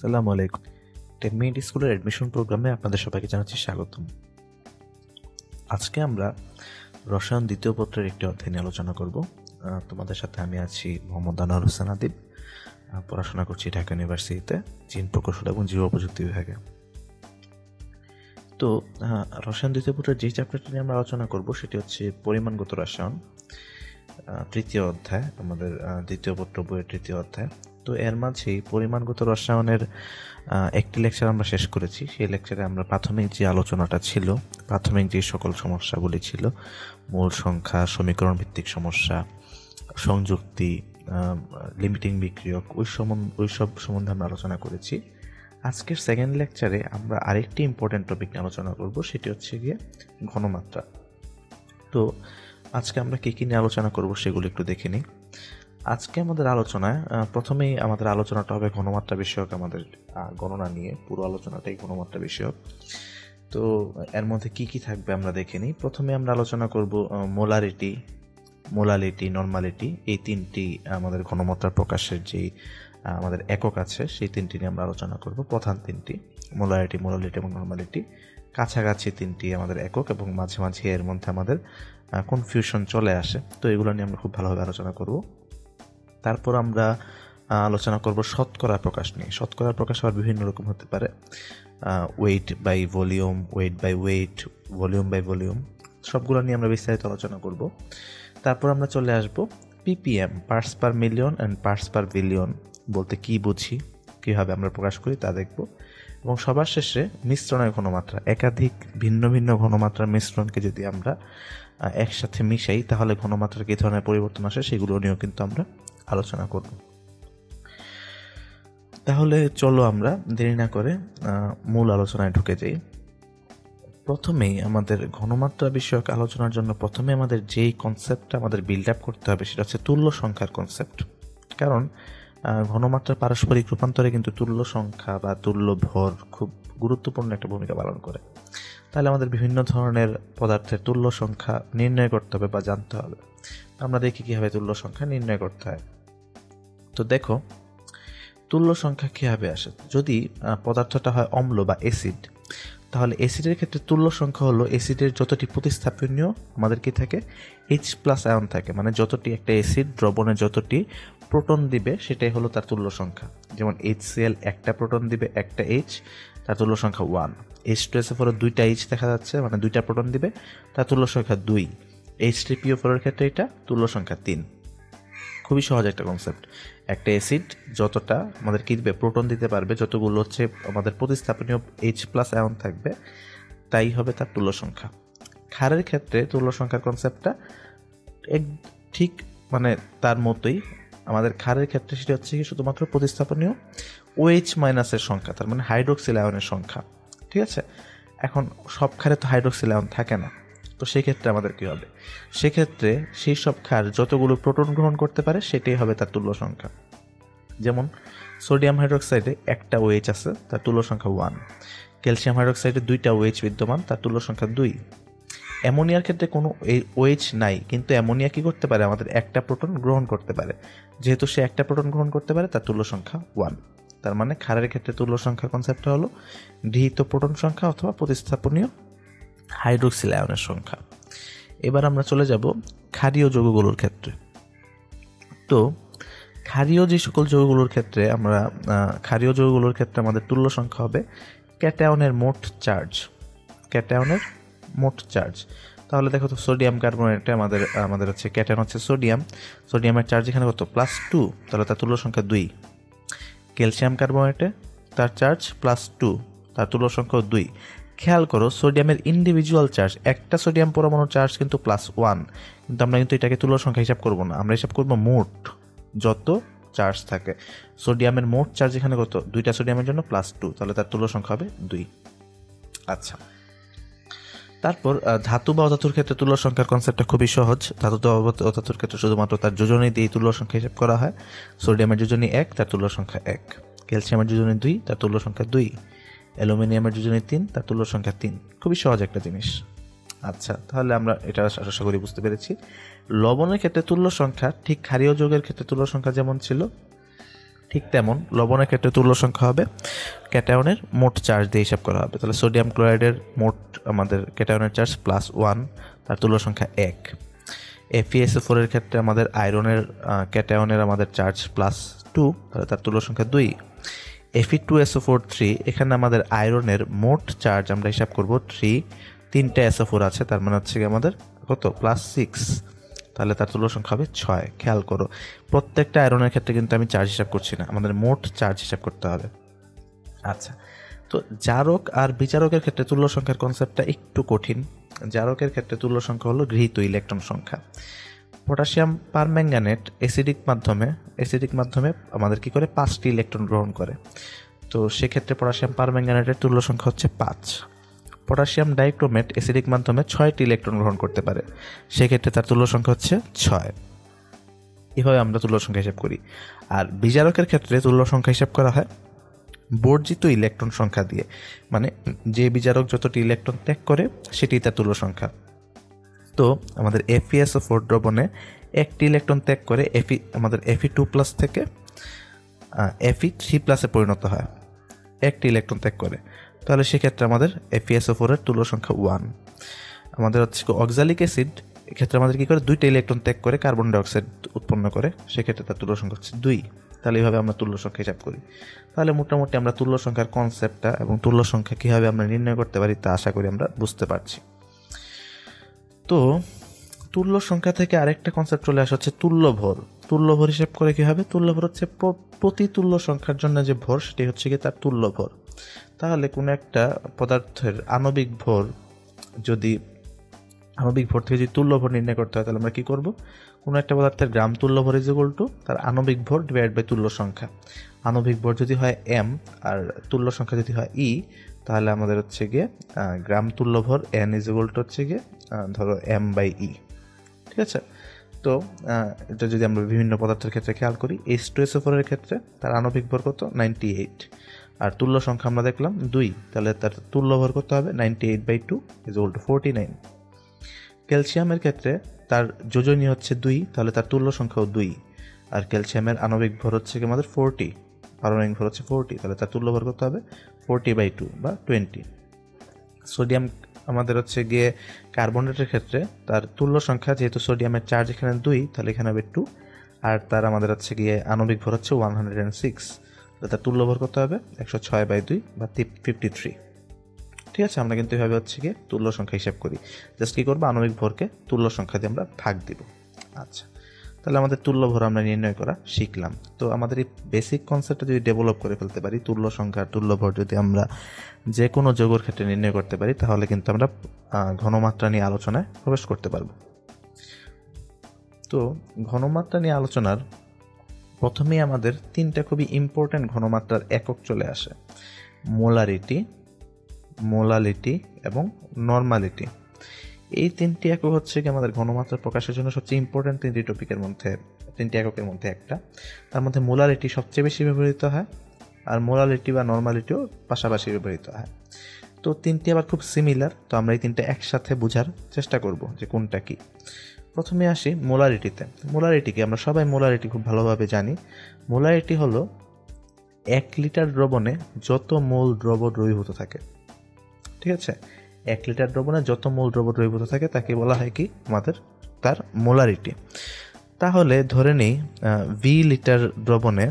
আসসালামু আলাইকুম। 10 মিনিট স্কুলের অ্যাডমিশন প্রোগ্রামে আপনাদের সবাইকে জানাচ্ছি স্বাগতম। আজকে আমরা রসায়ন দ্বিতীয় পত্রের একটি অধ্যায় নিয়ে আলোচনা করব। তোমাদের সাথে আমি আছি মোহাম্মদ আনোয়ার হোসেন আদিব। পড়াশোনা করছি ঢাকা ইউনিভার্সিটিতে জিন প্রকৌশল এবং জীব প্রযুক্তি বিভাগে। তো রসায়ন দ্বিতীয় পত্রের যে চ্যাপ্টারটি নিয়ে আমরা আলোচনা করব সেটি হচ্ছে পরিমাণগত রসায়ন, তৃতীয় অধ্যায়, আমাদের দ্বিতীয় পত্র বইয়ের তৃতীয় অধ্যায়। তো এর মাঝেই পরিমাণগত রসায়নের একটি লেকচার আমরা শেষ করেছি। সেই লেকচারে আমরা প্রাথমিক যে আলোচনাটা ছিল, প্রাথমিক যে সকল সমস্যাগুলি ছিল, মূল সংখ্যা, সমীকরণ ভিত্তিক সমস্যা, সংযুক্তি, লিমিটিং বিক্রিয়ক, ওই সব সম্বন্ধে আমরা আলোচনা করেছি। আজকের সেকেন্ড লেকচারে আমরা আরেকটি ইম্পর্টেন্ট টপিক নিয়ে আলোচনা করব, সেটি হচ্ছে গিয়ে ঘনমাত্রা। তো আজকে আমরা কী কী নিয়ে আলোচনা করব সেগুলো একটু দেখে নিই। আজকে আমাদের আলোচনায় প্রথমেই আমাদের আলোচনাটা হবে ঘনমাত্রা বিষয়ক, আমাদের গণনা নিয়ে পুরো আলোচনাটাই ঘনমাত্রা বিষয়ক। তো এর মধ্যে কি কি থাকবে আমরা দেখে নিই। প্রথমে আমরা আলোচনা করব মোলারিটি, নরমালিটি, এই তিনটি আমাদের ঘনমাত্রা প্রকাশের যেই আমাদের একক আছে সেই তিনটি নিয়ে আমরা আলোচনা করব। প্রধান তিনটি, মোলারিটি এবং নরমালিটি, কাছাকাছি তিনটি আমাদের একক, এবং মাঝে মাঝে এর মধ্যে আমাদের কনফিউশন চলে আসে। তো এগুলো নিয়ে আমরা খুব ভালোভাবে আলোচনা করব। তারপর আমরা আলোচনা করব শতকরা প্রকাশ নিয়ে। শতকরা প্রকাশ আবার বিভিন্ন রকম হতে পারে, weight by volume, weight by weight, volume by volume, সবগুলো নিয়ে আমরা বিস্তারিত আলোচনা করব। তারপর আমরা চলে আসব PPM, parts per million and parts per billion বলতে কি বুঝি, কীভাবে আমরা প্রকাশ করি তা দেখব। এবং সবার শেষে মিশ্রণের ঘনমাত্রা, একাধিক ভিন্ন ভিন্ন ঘনমাত্রার মিশ্রণকে যদি আমরা একসাথে মিশাই তাহলে ঘনমাত্রার কী ধরনের পরিবর্তন আসে সেগুলো নিয়েও কিন্তু আমরা আলোচনা করব। তাহলে চলো আমরা দেরি না করে মূল আলোচনায় ঢুকে যাই। প্রথমেই আমাদের ঘনমাত্রা বিষয়ক আলোচনার জন্য প্রথমে আমাদের যেই কনসেপ্টটা আমাদের বিল্ড আপ করতে হবে সেটা হচ্ছে তুল্য সংখ্যার কনসেপ্ট। কারণ ঘনমাত্রার পারস্পরিক রূপান্তরে কিন্তু তুল্য সংখ্যা বা তুল্য ভর খুব গুরুত্বপূর্ণ একটা ভূমিকা পালন করে। তাহলে আমাদের বিভিন্ন ধরনের পদার্থের তুল্য সংখ্যা নির্ণয় করতে হবে বা জানতে হবে। আমরা দেখি কীভাবে তুল্য সংখ্যা নির্ণয় করতে হয়। তো দেখো, তুল্য সংখ্যা কীভাবে আসে। যদি পদার্থটা হয় অম্ল বা অ্যাসিড, তাহলে অ্যাসিডের ক্ষেত্রে তুল্য সংখ্যা হলো এসিডের যতটি প্রতিস্থাপনীয় আমাদের কি থাকে, H+ আয়ন থাকে। মানে যতটি একটা অ্যাসিড দ্রবণে যতটি প্রোটন দিবে সেটাই হলো তার তুল্য সংখ্যা। যেমন HCl একটা প্রোটন দিবে, একটা H, তার তুল্য সংখ্যা 1। H2SO4 দুইটা H দেখা যাচ্ছে, মানে দুইটা প্রোটন দিবে, তার তুল্য সংখ্যা 2। H3PO4 এর ক্ষেত্রে এটা তুল্য সংখ্যা 3। খুবই সহজ একটা কনসেপ্ট। একটা অ্যাসিড যতটা আমাদের কি দিবে, প্রোটন দিতে পারবে, যতগুলো হচ্ছে আমাদের প্রতিস্থাপনীয় H+ আয়ন থাকবে, তাই হবে তার তুল্য সংখ্যা। ক্ষারের ক্ষেত্রে তুল্য সংখ্যার কনসেপ্টটা ঠিক মানে তার মতোই। আমাদের ক্ষারের ক্ষেত্রে সেটা হচ্ছে কি শুধুমাত্র প্রতিস্থাপনীয় OH- এর সংখ্যা, তার মানে হাইড্রোক্সিল আয়নের সংখ্যা। ঠিক আছে, এখন সব ক্ষারে তো হাইড্রোক্সিল আয়ন থাকে না। তো সেক্ষেত্রে আমাদের কী হবে, সেক্ষেত্রে সেই সব ক্ষার যতগুলো প্রোটন গ্রহণ করতে পারে সেটাই হবে তার তুল্য সংখ্যা। যেমন সোডিয়াম হাইড্রোক্সাইডে একটা OH আছে, তার তুল্য সংখ্যা 1। ক্যালসিয়াম হাইড্রোক্সাইডে দুইটা OH বিদ্যমান, তার তুল্য সংখ্যা 2। অ্যামোনিয়ার ক্ষেত্রে কোনো OH নাই, কিন্তু অ্যামোনিয়া কী করতে পারে, আমাদের একটা প্রোটন গ্রহণ করতে পারে। যেহেতু সে একটা প্রোটন গ্রহণ করতে পারে, তার তুল্য সংখ্যা 1। তার মানে ক্ষারের ক্ষেত্রে তুল্য সংখ্যা কনসেপ্টটা হলো গৃহীত প্রোটন সংখ্যা অথবা প্রতিস্থাপনীয় হাইড্রোক্সিল আয়নের সংখ্যা। এবার আমরা চলে যাব ক্ষারীয় যৌগগুলোর ক্ষেত্রে। তো ক্ষারীয় যে সকল যৌগগুলোর ক্ষেত্রে আমাদের তুল্য সংখ্যা হবে ক্যাটায়নের মোট চার্জ। তাহলে দেখো তো, সোডিয়াম কার্বনেটে আমাদের হচ্ছে ক্যাটায়ন হচ্ছে সোডিয়ামের চার্জ এখানে কত, +2, তাহলে তার তুল্য সংখ্যা 2। ক্যালসিয়াম কার্বনেটে তার চার্জ +2, তার তুল্য সংখ্যা 2। খেয়াল করো, সোডিয়ামের ইন্ডিভিজুয়াল চার্জ, একটা সোডিয়াম পরমাণুর চার্জ কিন্তু +1, কিন্তু আমরা কিন্তু এটাকে তুল্য সংখ্যা হিসাব করব না, আমরা হিসাব করব মোট যত চার্জ থাকে। সোডিয়ামের মোট চার্জ এখানে কত, দুইটা সোডিয়ামের জন্য +2, তাহলে তার তুল্য সংখ্যা হবে 2। আচ্ছা, তারপর ধাতু বা অধাতুর ক্ষেত্রে তুল্য সংখ্যার কনসেপ্টটা খুবই সহজ। ধাতু বা অধাতুর ক্ষেত্রে শুধুমাত্র তার যোজনী দিয়ে তুল্য সংখ্যা হিসাব করা হয়। সোডিয়ামের যোজনী 1, তার তুল্য সংখ্যা 1। ক্যালসিয়ামের যোজনী 2, তার তুল্য সংখ্যা 2। অ্যালুমিনিয়ামের যোজনী 3, তার তুল্য সংখ্যা 3। খুবই সহজ একটা জিনিস। আচ্ছা, তাহলে আমরা এটা আশা করি বুঝতে পেরেছি। লবণের ক্ষেত্রে তুল্য সংখ্যা ঠিক ক্ষারীয় যৌগের ক্ষেত্রে তুল্য সংখ্যা যেমন ছিল ঠিক তেমন লবণের ক্ষেত্রে তুল্য সংখ্যা হবে ক্যাটায়নের মোট চার্জ দিয়ে হিসাব করা হবে। তাহলে সোডিয়াম ক্লোরাইডের মোট আমাদের ক্যাটায়নের চার্জ +1, তার তুল্য সংখ্যা 1। FeSO4 এর ক্ষেত্রে আমাদের আয়রনের ক্যাটায়নের আমাদের চার্জ +2, তাহলে তার তুল্য সংখ্যা 2। Fe2SO4 3, এখানে আমাদের আয়রনের মোট চার্জ আমরা হিসাব করব 3, 3টা SO4 আছে, তার মানে হচ্ছে আমাদের কত +6, তাহলে তার তুল্য সংখ্যা হবে 6। খেয়াল করো প্রত্যেকটা আয়রনের ক্ষেত্রে কিন্তু আমি চার্জ হিসাব করছি না, আমাদের মোট চার্জ হিসাব করতে হবে। আচ্ছা, তো জারক আর বিজারকের ক্ষেত্রে তুল্য সংখ্যার কনসেপ্টটা একটু কঠিন। জারকের ক্ষেত্রে তুল্য সংখ্যা হলো গৃহীত ইলেকট্রন সংখ্যা। পটাশিয়াম পারম্যাঙ্গানেট অ্যাসিডিক মাধ্যমে আমাদের কি করে 5টি ইলেকট্রন গ্রহণ করে। তো সেক্ষেত্রে পটাশিয়াম পারম্যাঙ্গানেটের তুল্য সংখ্যা হচ্ছে 5। পটাশিয়াম ডাইক্রোমেট অ্যাসিডিক মাধ্যমে 6টি ইলেকট্রন গ্রহণ করতে পারে, সেক্ষেত্রে তার তুল্য সংখ্যা হচ্ছে 6। এভাবে আমরা তুল্য সংখ্যা হিসাব করি। আর বিজারকের ক্ষেত্রে তুল্য সংখ্যা হিসাব করা হয় বর্জিত ইলেকট্রন সংখ্যা দিয়ে, মানে যে বিজারক যতটি ইলেকট্রন ত্যাগ করে সেটি তার তুল্য সংখ্যা। তো আমাদের FeSO4 দ্রবণে একটি ইলেকট্রন ত্যাগ করে আমাদের Fe2+ থেকে Fe3+ পরিণত হয়, একটি ইলেকট্রন ত্যাগ করে। তাহলে সেক্ষেত্রে আমাদের FeSO4 এর তুল্য সংখ্যা 1। আমাদের হচ্ছে অক্সালিক অ্যাসিড, এক্ষেত্রে আমাদের কী করে 2টা ইলেকট্রন ত্যাগ করে কার্বন ডাইঅক্সাইড উৎপন্ন করে, সেক্ষেত্রে তার তুল্য সংখ্যা হচ্ছে 2। তাহলে এইভাবে আমরা তুল্য সংখ্যা হিসাব করি। তাহলে মোটামুটি আমরা তুল্য সংখ্যার কনসেপ্টটা এবং তুল্য সংখ্যা কীভাবে আমরা নির্ণয় করতে পারি তা আশা করি আমরা বুঝতে পারছি। তো তুল্য সংখ্যা থেকে আরেকটা কনসেপ্ট চলে আসা হচ্ছে তুল্যভর। তুল্যভর হিসেব করে কী হবে? তুল্যভর হচ্ছে প্রতি তুল্য সংখ্যার জন্য যে ভর সেটি হচ্ছে কি তার তুল্যভর। তাহলে কোনো একটা পদার্থের আণবিক ভর থেকে যদি তুল্যভর নির্ণয় করতে হয়, তাহলে আমরা কী করব? কোনো একটা পদার্থের গ্রাম তুল্যভর = তার আণবিক ভর ডিভাইড বাই তুল্য সংখ্যা। আণবিক ভর যদি হয় m আর তুল্য সংখ্যা যদি হয় e, তাহলে আমাদের হচ্ছে গিয়ে গ্রাম তুল্যভর n হচ্ছে গিয়ে ধরো m/e। ঠিক আছে? তো এটা যদি আমরা বিভিন্ন পদার্থের ক্ষেত্রে খেয়াল করি, H2SO4 এর ক্ষেত্রে তার আণবিক ভর কত? 98, আর তুল্য সংখ্যা আমরা দেখলাম 2, তাহলে তার তুল্য ভর কত হবে? 98/2 = 49। ক্যালসিয়ামের ক্ষেত্রে তার যোজনী হচ্ছে 2, তাহলে তার তুল্য সংখ্যাও 2, আর ক্যালসিয়ামের আণবিক ভর হচ্ছে কি আমাদের 40, পারমাণবিক ভর হচ্ছে 40, তাহলে তার তুল্য ভর কত হবে? 40/2 বা 20। সোডিয়াম আমাদের হচ্ছে গিয়ে কার্বনেটের ক্ষেত্রে তার তুল্য সংখ্যা, যেহেতু সোডিয়ামের চার্জ এখানে 2, তাহলে এখানে হবে 2, আর তার আমাদের হচ্ছে গিয়ে আণবিক ভর হচ্ছে 106, তাহলে তার তুল্য ভর কত হবে? 106/2 বা 53। ঠিক আছে? আমরা কিন্তু এভাবে হচ্ছে গিয়ে তুল্য সংখ্যা হিসাব করি। জাস্ট কী করবো? আণবিক ভরকে তুল্য সংখ্যা দিয়ে আমরা ভাগ দিব। আচ্ছা, তাহলে আমাদের তুল্য ভর আমরা নির্ণয় করা শিখলাম। তো আমাদের এই বেসিক কনসেপ্টটা যদি ডেভেলপ করে ফেলতে পারি, তুল্য সংখ্যা তুল্য ভর যদি আমরা যে কোনো যৌগের ক্ষেত্রে নির্ণয় করতে পারি, তাহলে কিন্তু আমরা ঘনমাত্রা নিয়ে আলোচনায় প্রবেশ করতে পারব। তো ঘনমাত্রা নিয়ে আলোচনার প্রথমেই আমাদের 3টা খুবই ইম্পর্ট্যান্ট ঘনমাত্রার একক চলে আসে: মোলালিটি এবং নর্মালিটি। এই 3টি একক হচ্ছে কি আমাদের ঘনমাত্রা প্রকাশের জন্য সবচেয়ে ইম্পর্ট্যান্ট 3টি এককের মধ্যে একটা। তার মধ্যে মোলালিটি সবচেয়ে বেশি ব্যবহৃত হয়, আর মোলালিটি বা নর্মালিটিও পাশাপাশি ব্যবহৃত হয়। তো 3টি আবার খুব সিমিলার, তো আমরা এই 3টা একসাথে বোঝার চেষ্টা করব যে কোনটা কি। প্রথমে আসি মোলারিটিতে। মোলারিটিকে আমরা সবাই মোলারিটি খুব ভালোভাবে জানি। মোলারিটি হলো 1 লিটার দ্রবণে যত মোল দ্রবণ দ্রবীভূত থাকে। ঠিক আছে? 1 লিটার দ্রবণে যত মোল দ্রবণ দ্রবীভূত থাকে তাকে বলা হয় কি আমাদের তার মোলারিটি। তাহলে ধরে নেই V লিটার দ্রবণে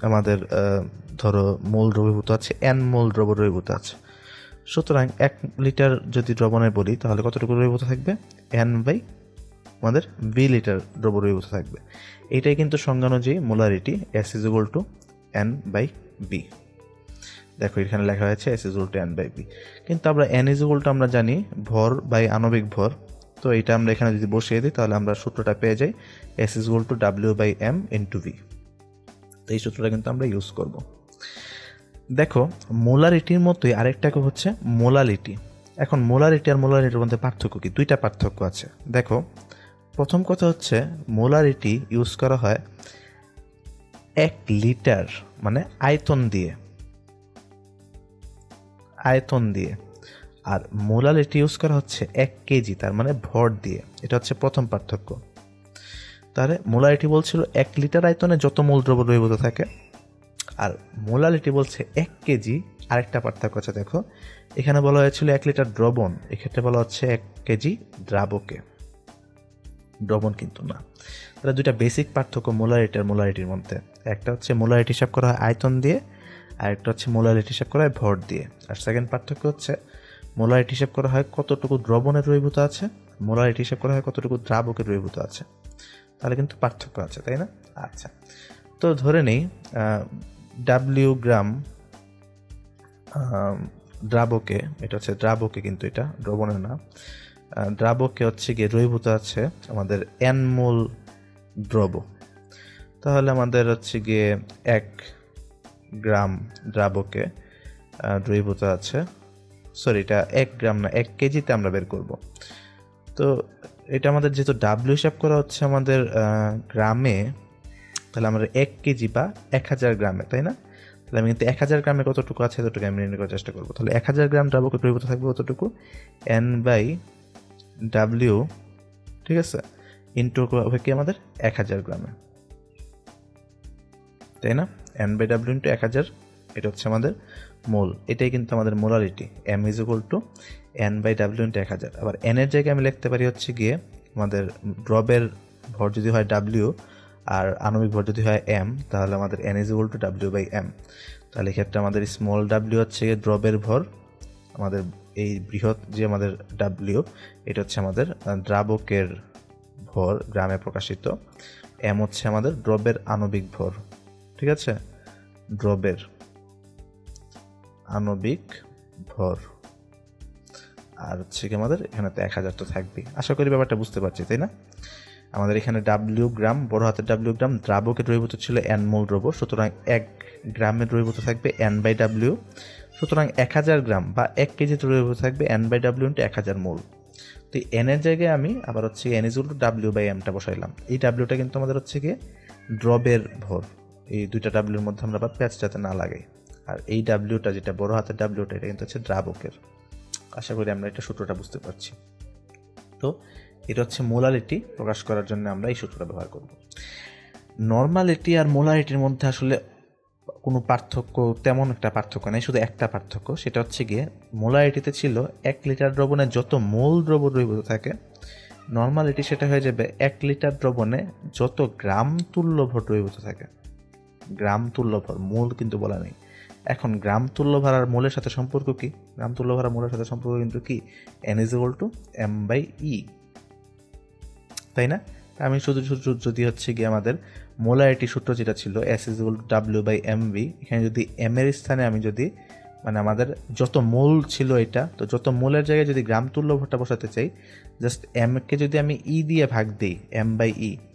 আমাদের ধরো মোল দ্রবীভূত আছে n মোল দ্রবণ দ্রবীভূত আছে। সুতরাং 1 লিটার যদি দ্রবণে বলি, তাহলে কতটুকু দ্রবীভূত থাকবে? n বাই আমাদের V লিটার দ্রবণ দ্রবীভূত থাকবে। এটাই কিন্তু সংজ্ঞানুযায়ী মোলারিটি, S = n/V। দেখো এখানে লেখা হয়েছে S = n/V, কিন্তু আমরা n = আমরা জানি ভর বাই আণবিক ভর। তো এটা আমরা এখানে যদি বসিয়ে দিই, তাহলে আমরা সূত্রটা পেয়ে যাই S = W/m × V। তো এই সূত্রটা কিন্তু আমরা ইউজ করব। দেখো মোলারিটির মতোই আরেকটা হচ্ছে মোলালিটি। এখন মোলারিটি আর মোলারিটির মধ্যে পার্থক্য কি? 2টা পার্থক্য আছে। দেখো, প্রথম কথা হচ্ছে মোলারিটি ইউজ করা হয় 1 লিটার মানে আয়তন দিয়ে, আর মোলালিটি ইউজ করা হচ্ছে 1 কেজি, তার মানে ভর দিয়ে। এটা হচ্ছে প্রথম পার্থক্য। তাহলে মোলারিটি বলছিল 1 লিটার আয়তনে যত মূল দ্রব্য দ্রবীভূত থাকে, আর মোলারিটি বলছে 1 কেজি। আরেকটা পার্থক্য আছে, দেখো এখানে বলা হয়েছিল 1 লিটার দ্রবণ, এক্ষেত্রে বলা হচ্ছে 1 কেজি দ্রাবকে, দ্রবণ কিন্তু না। তাহলে দুইটা বেসিক পার্থক্য মোলারিটি আর মোলারিটির মধ্যে। একটা হচ্ছে মোলারিটি হিসাব করা হয় আয়তন দিয়ে, আর একটা হচ্ছে মোলারিটি হিসাব করা হয় ভর দিয়ে। আর সেকেন্ড পার্থক্য হচ্ছে মোলারিটি হিসাব করা হয় কতটুকু দ্রবণের দ্রবীভূত আছে, মোলারিটি হিসাব করা হয় কতটুকু দ্রাবকের দ্রবীভূত আছে। তাহলে কিন্তু পার্থক্য আছে, তাই না? আচ্ছা, তো ধরে নেই ডাব্লিউ গ্রাম দ্রাবকে, এটা হচ্ছে দ্রাবকে, কিন্তু এটা দ্রবণে না, দ্রাবকে হচ্ছে গিয়ে দ্রবীভূত আছে আমাদের n মোল দ্রব। তাহলে আমাদের হচ্ছে গিয়ে 1 গ্রাম দ্রাবকে দ্রবীভূত আছে, সরি এটা 1 গ্রাম না, 1 কেজিতে আমরা বের করব। তো এটা আমাদের যেহেতু ডাব্লিউ হিসাব করা হচ্ছে আমাদের গ্রামে, তাহলে আমরা 1 কেজি বা 1000 গ্রামে, তাই না? তাহলে আমি কিন্তু 1000 গ্রামে কতটুকু আছে ততটুকু আমি নির্ণয় করার চেষ্টা করবো। তাহলে 1000 গ্রাম দ্রাবকে দ্রবীভূত থাকবে কতটুকু, n/w, ঠিক আছে, ইন্টু কি আমাদের 1000 গ্রামে, তাই না? n/w ইন্টু 1000, এটা হচ্ছে আমাদের মোল। এটাই কিন্তু আমাদের মোলারিটি, m = n/w ইন্টু 1000। আবার n এর জায়গায় আমি লিখতে পারি হচ্ছে গিয়ে আমাদের দ্রবের ভর যদি হয় w আর আণবিক ভর যদি হয় m, তাহলে আমাদের n = w/m। তাহলে এক্ষেত্রে আমাদের স্মল w হচ্ছে দ্রবের ভর, আমাদের এই বৃহৎ যে আমাদের w, এটা হচ্ছে আমাদের দ্রাবকের ভর গ্রামে প্রকাশিত, m হচ্ছে আমাদের দ্রবের আণবিক ভর, ঠিক আছে, দ্রবের আণবিক ভর। আর হচ্ছে কি আমাদের এখানে তো 1000 তো থাকবেই। আশা করি ব্যাপারটা বুঝতে পারছি, তাই না? আমাদের এখানে ডাব্লিউ গ্রাম, বড় হাতের ডাব্লিউ গ্রাম, দ্রাবকে দ্রবীভূত ছিল n মোল দ্রব্য, সুতরাং 1 গ্রামে দ্রবীভূত থাকবে n/w, সুতরাং 1000 গ্রাম বা 1 কেজি দ্রবীভূত থাকবে n/w ইন্টু 1000 মোল। তো n এর জায়গায় আমি আবার হচ্ছে n = w/m বসাইলাম। এই ডাব্লিউটা কিন্তু আমাদের হচ্ছে গিয়ে দ্রবের ভর, এই দুইটা ডাব্লিউর মধ্যে আমরা আবার প্যাচ যাতে না লাগাই। আর এই ডাব্লিউটা যেটা বড় হাতের ডাব্লিউটা, এটা কিন্তু হচ্ছে দ্রাবকের। আশা করি আমরা এটা সূত্রটা বুঝতে পারছি। তো এটা হচ্ছে মোলারিটি প্রকাশ করার জন্য আমরা এই সূত্রটা ব্যবহার করব। নর্মালিটি আর মোলারিটির মধ্যে আসলে কোনো পার্থক্য, তেমন একটা পার্থক্য নেই, শুধু একটা পার্থক্য, সেটা হচ্ছে গিয়ে মোলারিটিতে ছিল 1 লিটার দ্রবণে যত মোল দ্রব্য দ্রবীভূত থাকে, নর্মালিটি সেটা হয়ে যাবে 1 লিটার দ্রবণে যত গ্রাম তুল্য ভর দ্রবীভূত থাকে। গ্রাম তুল্য ভর, মোল কিন্তু বলা নেই। এখন গ্রাম তুল্য ভর আর মোলের সাথে সম্পর্ক কি? গ্রাম তুল্য ভর আর মোলের সাথে সম্পর্ক কিন্তু কি, n = m/e, তাই না? আমি শুধু যদি হচ্ছে গিয়ে আমাদের মোলারিটি সূত্র যেটা ছিল s = w/mv, এখানে যদি m এর স্থানে আমি যদি মানে আমাদের যত মোল ছিল এটা, তো যত মোলের জায়গায় যদি গ্রাম তুল্য ভরটা বসাতে চাই, জাস্ট m কে যদি আমি e দিয়ে ভাগ দিই, m/e,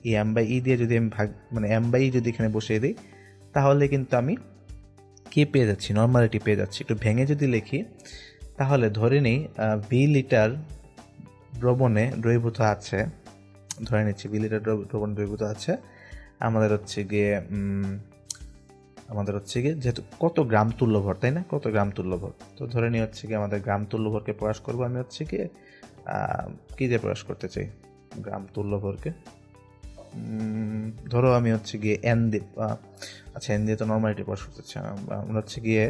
এই m/e দিয়ে যদি আমি ভাগ মানে m/e যদি এখানে বসিয়ে দিই, তাহলে কিন্তু আমি কি পেয়ে যাচ্ছি, নর্মালিটি পেয়ে যাচ্ছি। একটু ভেঙে যদি লিখি, তাহলে ধরে নিই v লিটার দ্রবণে দ্রবীভূত আছে, ধরে নিচ্ছি v লিটার দ্রবণ দ্রবীভূত আছে, আমাদের হচ্ছে গিয়ে যেহেতু কত গ্রাম তুল্য ভর, তাই না, কত গ্রাম তুল্য ভর। তো ধরে নিই হচ্ছে গিয়ে আমাদের গ্রাম তুল্য ভরকে প্রকাশ করবো আমি হচ্ছে গিয়ে কি দিয়ে প্রকাশ করতে চাই গ্রাম তুল্য ভরকে, ধরো আমি হচ্ছে গিয়ে n দিয়ে, আচ্ছা n দিয়ে তো নর্মালিটি প্রকাশ করতে চাই, আমরা হচ্ছে গিয়ে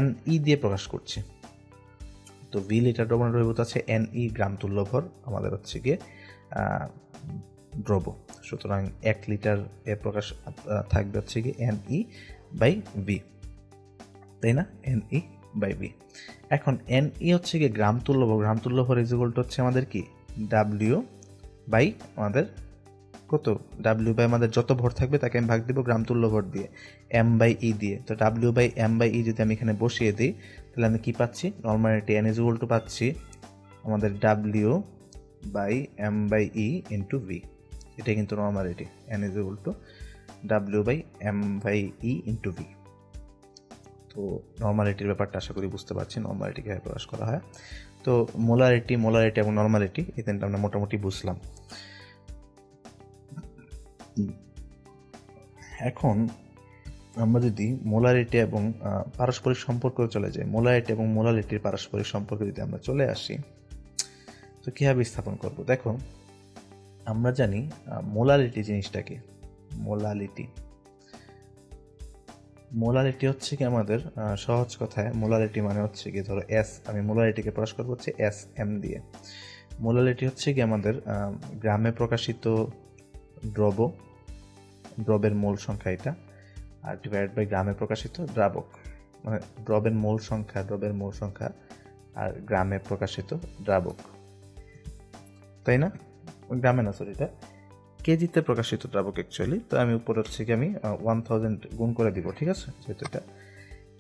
ne দিয়ে প্রকাশ করছি। তো v লিটার দ্রবণ দ্রবীভূত আছে ne গ্রাম তুল্য ভর, আমাদের হচ্ছে গিয়ে দ্রব, সুতরাং 1 লিটার এর প্রকাশ থাকবে হচ্ছে গিয়ে ne/v, তাই না, ne/v। এখন ne হচ্ছে গিয়ে গ্রাম তুল্য ভর, গ্রাম তুল্য ভর = হচ্ছে আমাদের কি w বাই আমাদের কত, w বাই আমাদের যত ভর থাকবে তাকে আমি ভাগ দিব গ্রাম তুল্য ভর দিয়ে, m/e দিয়ে। তো w/m/e যদি আমি এখানে বসিয়ে দিই, তাহলে আমি কি পাচ্ছি, নর্মালিটি n = পাচ্ছি আমাদের w/m/e ইন্টু v, এটা কিন্তু normality, n = w/m/e into v। তো নর্মালিটির ব্যাপারটা আশা করি বুঝতে পারছি, নর্মালিটি কীভাবে প্রকাশ করা হয়। তো মোলারিটি এবং নর্মালিটি এই তিনটা আমরা মোটামুটি বুঝলাম। এখন আমরা যদি মোলারিটি এবং পারস্পরিক সম্পর্ক চলে যাই, মোলারিটি এবং মোলারিটির পারস্পরিক সম্পর্কে যদি আমরা চলে আসি, তো কীভাবে স্থাপন করব? দেখো আমরা জানি মোলারিটি জিনিসটা কি। মোলারিটি হচ্ছে কি আমাদের সহজ কথায় মোলারিটি মানে হচ্ছে কি, ধরো এস, আমি মোলারিটিকে প্রকাশ করবো হচ্ছে SM দিয়ে। মোলারিটি হচ্ছে কি আমাদের গ্রামে প্রকাশিত দ্রবের মোল সংখ্যা এটা, আর ডিভাইড বাই গ্রামে প্রকাশিত দ্রাবক, মানে দ্রবের মোল সংখ্যা আর গ্রামে প্রকাশিত দ্রাবক, তাই না? গ্রামে না, সরি, এটা কেজিতে প্রকাশিত দ্রাবক অ্যাকচুয়ালি। তো আমি উপরে হচ্ছে কি আমি 1000 গুণ করে দিব, ঠিক আছে? যেহেতু এটা